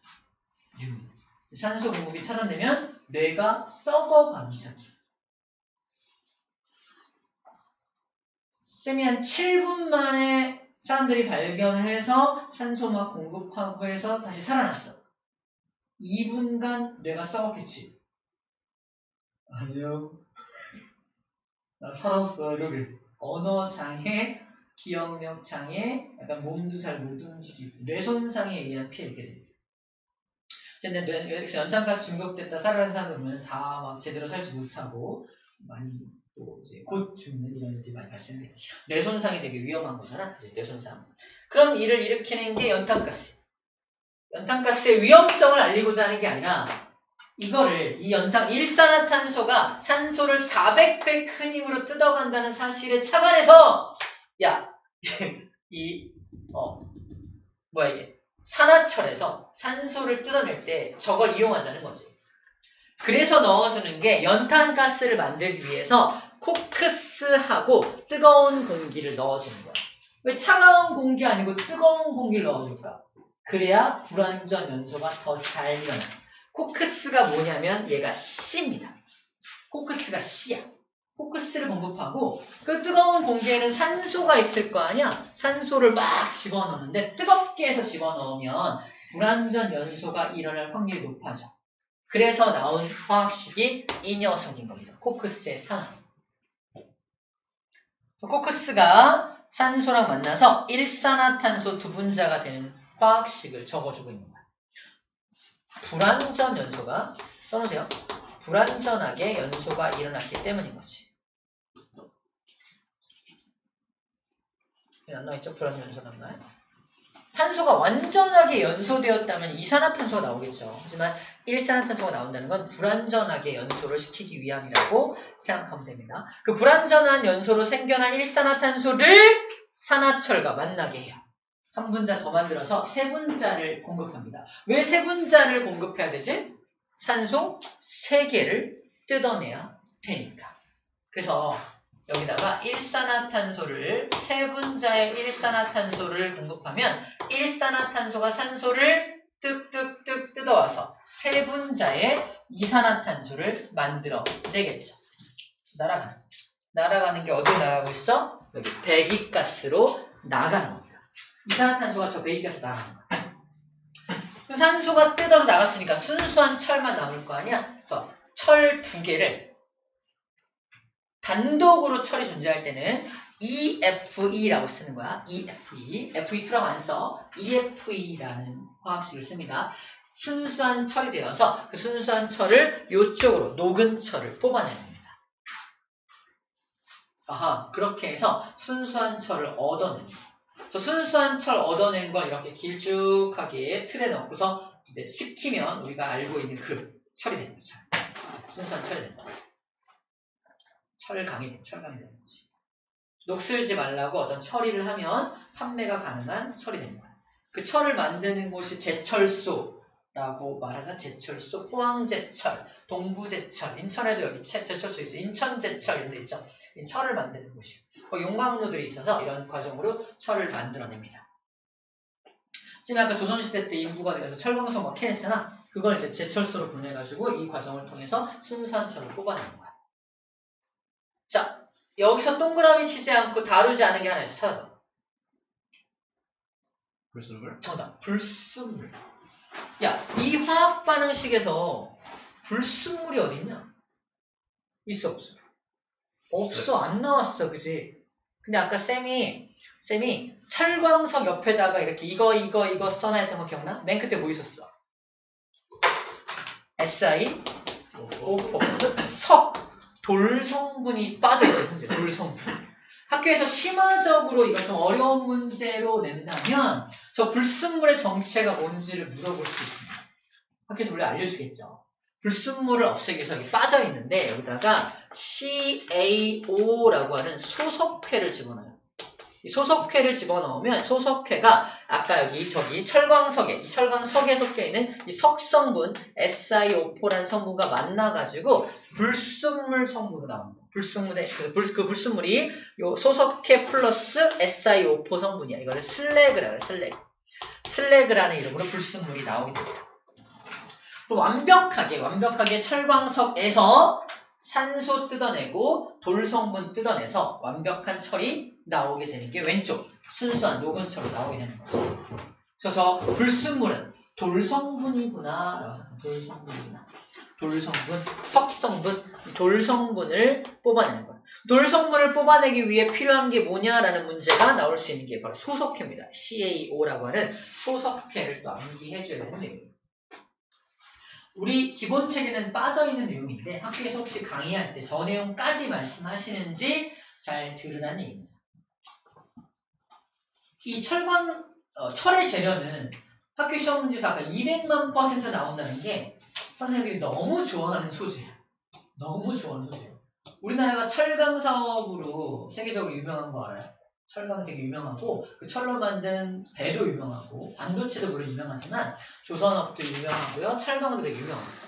산소 공급이 차단되면 뇌가 썩어가기 시작해요. 쌤이 한 7분 만에 사람들이 발견을 해서 산소 막 공급하고 해서 다시 살아났어. 2분간 뇌가 썩었겠지. 아니요. 나 살았어. 이러게. 언어장애, 기억력장애, 약간 몸도 잘 못 움직이고 뇌손상에 의한 피해를 입게 됩니다. 근데 연탄가스 중독됐다 살아난 사람은 다 막 제대로 살지 못하고 많이 또 이제 곧 죽는 이런 일들이 많이 발생돼요. 뇌손상이 되게 위험한 거잖아. 이제 뇌손상. 그런 일을 일으키는 게 연탄가스. 연탄가스의 위험성을 알리고자 하는 게 아니라 이거를 이 일산화탄소가 산소를 400배 큰 힘으로 뜯어간다는 사실에 착안해서 야, 뭐야 이게 산화철에서 산소를 뜯어낼 때 저걸 이용하자는 거지. 그래서 넣어주는 게 연탄가스를 만들기 위해서 코크스하고 뜨거운 공기를 넣어주는 거야. 왜 차가운 공기 아니고 뜨거운 공기를 넣어줄까? 그래야 불완전 연소가 더 잘 일어나. 코크스가 뭐냐면 얘가 C입니다. 코크스가 C야. 코크스를 공급하고 그 뜨거운 공기에는 산소가 있을 거 아니야? 산소를 막 집어넣는데 뜨겁게 해서 집어넣으면 불완전 연소가 일어날 확률이 높아져. 그래서 나온 화학식이 이 녀석인 겁니다. 코크스의 산화. 코크스가 산소랑 만나서 일산화탄소 두 분자가 되는 화학식을 적어주고 있는 거야. 불완전 연소가, 써놓으세요. 불완전하게 연소가 일어났기 때문인 거지. 안 나와있죠? 불완전 연소가 안 나와요? 탄소가 완전하게 연소되었다면 이산화탄소가 나오겠죠. 하지만 일산화탄소가 나온다는 건 불완전하게 연소를 시키기 위함이라고 생각하면 됩니다. 그 불완전한 연소로 생겨난 일산화탄소를 산화철과 만나게 해요. 한 분자 더 만들어서 세 분자를 공급합니다. 왜 세 분자를 공급해야 되지? 산소 3개를 뜯어내야 되니까. 그래서 여기다가 일산화탄소를 세 분자의 일산화탄소를 공급하면 일산화탄소가 산소를 뜩뜩뜩 뜯어와서 세 분자의 이산화탄소를 만들어 내겠죠. 날아가는 게 어디로 나가고 있어? 여기 배기가스로 나가는 겁니다. 이산화탄소가 저 배기가스로 나가는 거야. 그 산소가 뜯어서 나갔으니까 순수한 철만 남을 거 아니야? 그래서 철 2개를 단독으로 철이 존재할 때는 EFE라고 쓰는 거야. EFE. FE2라고 안 써. EFE라는 화학식을 씁니다. 순수한 철이 되어서 그 순수한 철을 이쪽으로 녹은 철을 뽑아냅니다. 아하, 그렇게 해서 순수한 철을 얻어냅니다. 저 순수한 철 얻어낸 걸 이렇게 길쭉하게 틀에 넣고서 이제 식히면 우리가 알고 있는 그 철이 되는 거죠. 순수한 철이 되는 거죠. 철강이 되는 거지. 녹슬지 말라고 어떤 처리를 하면 판매가 가능한 철이 되는 거야. 그 철을 만드는 곳이 제철소라고 라고 말하자. 제철소, 포항제철, 동부제철, 인천에도 여기 제철소 있죠. 인천제철 이런 데 있죠. 철을 만드는 곳이에요. 용광로들이 있어서 이런 과정으로 철을 만들어냅니다. 지금 아까 조선시대 때 인부가 되어서 철광석 막 캐냈잖아. 그걸 이제 제철소로 보내가지고 이 과정을 통해서 순수한 철을 뽑아내는 거야. 자, 여기서 동그라미 치지 않고 다루지 않은 게 하나 있어. 찾아봐. 불순물? 정답. 불순물. 야, 이 화학 반응식에서 불순물이 어딨냐? 있어, 없어? 없어, 안 나왔어, 그지? 근데 아까 쌤이 철광석 옆에다가 이렇게 이거 써놔했던 거 기억나? 맨 끝에 뭐 있었어? SiO4. 석, 돌 성분이 빠져있어요, 현재. 돌 성분. 학교에서 심화적으로 이걸 좀 어려운 문제로 낸다면 저 불순물의 정체가 뭔지를 물어볼 수 있습니다. 학교에서 원래 알려주겠죠. 불순물을 없애기 위해서 여기 빠져있는데 여기다가 CaO라고 하는 소석회를 집어넣어요. 이 소석회를 집어넣으면 소석회가 아까 이 철광석에 섞여있는 이 석성분 SiO4라는 성분과 만나가지고 불순물 성분으로 나옵니다. 그 불순물이 요 소석회 플러스 SiO4 성분이야. 이거를 슬래그라고 해요. 슬래그라는 이름으로 불순물이 나오게 됩니다. 그리고 완벽하게 철광석에서 산소 뜯어내고 돌 성분 뜯어내서 완벽한 철이 나오게 되는 게 왼쪽 순수한 녹은 철로 나오게 되는 거죠. 그래서 불순물은 돌 성분이구나 라고 생각합니다. 돌 성분이구나. 돌 성분, 석성분, 돌 성분을 뽑아내는 거예요. 돌 성분을 뽑아내기 위해 필요한 게 뭐냐라는 문제가 나올 수 있는 게 바로 소석회입니다. CaO라고 하는 소석회를 또 암기해줘야 되는 내용이에요. 우리 기본 책에는 빠져있는 내용인데 학교에서 혹시 강의할 때 저 내용까지 말씀하시는지 잘 들으라는 얘기입니다. 이 철의 재료는 학교 시험 문제에서 아까 200만 % 나온다는 게 선생님들이 너무 좋아하는 소재예요. 너무 좋아하는 소재예요. 우리나라가 철강 사업으로 세계적으로 유명한 거 알아요? 철강 되게 유명하고 그 철로 만든 배도 유명하고 반도체도 물론 유명하지만 조선업도 유명하고요. 철강도 되게 유명합니다.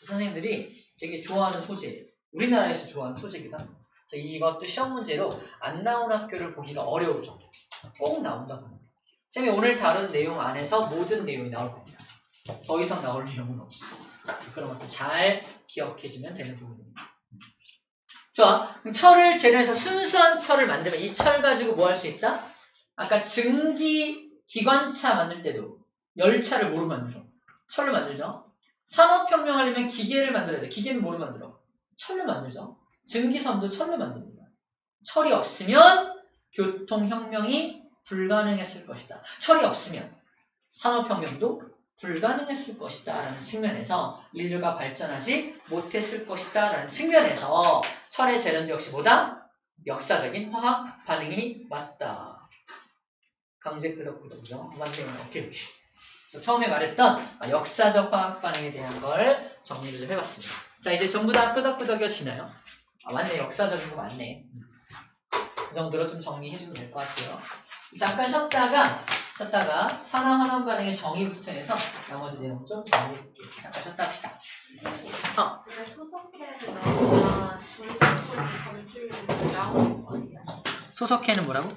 선생님들이 되게 좋아하는 소재예요. 우리나라에서 좋아하는 소재이기도 합니다. 그래서 이것도 시험 문제로 안 나온 학교를 보기가 어려울 정도. 꼭 나온다고 합니다. 쌤이 오늘 다룬 내용 안에서 모든 내용이 나올 겁니다. 더 이상 나올 내용은 없어. 그런 것도 잘 기억해주면 되는 부분입니다. 좋아. 그럼 철을 재료해서 순수한 철을 만들면 이 철 가지고 뭐 할 수 있다? 아까 기관차 만들 때도 열차를 뭐로 만들어? 철로 만들죠. 산업혁명 하려면 기계를 만들어야 돼. 기계는 뭐로 만들어? 철로 만들죠. 증기선도 철로 만듭니다. 철이 없으면 교통혁명이 불가능했을 것이다. 철이 없으면 산업혁명도 불가능했을 것이다 라는 측면에서 인류가 발전하지 못했을 것이다 라는 측면에서 철의 재련도 역시 뭐다? 역사적인 화학 반응이 맞다. 강제 끄덕끄덕이죠. 맞네요. 오케이. 그래서 처음에 말했던 역사적 화학 반응에 대한 걸 정리를 좀 해봤습니다. 자, 이제 전부 다 끄덕끄덕여지나요? 맞네. 역사적인 거 맞네. 그 정도로 좀 정리해주면 될 것 같아요. 잠깐 쉬었다가 산화환원 반응의 정의부터 해서 나머지 내용 좀 정리해볼게요. 잠깐 쉬었다 합시다. 근데 소석회에서 나오면 돌성분이 검출이 나오는 거 아니야? 소석회는 뭐라고?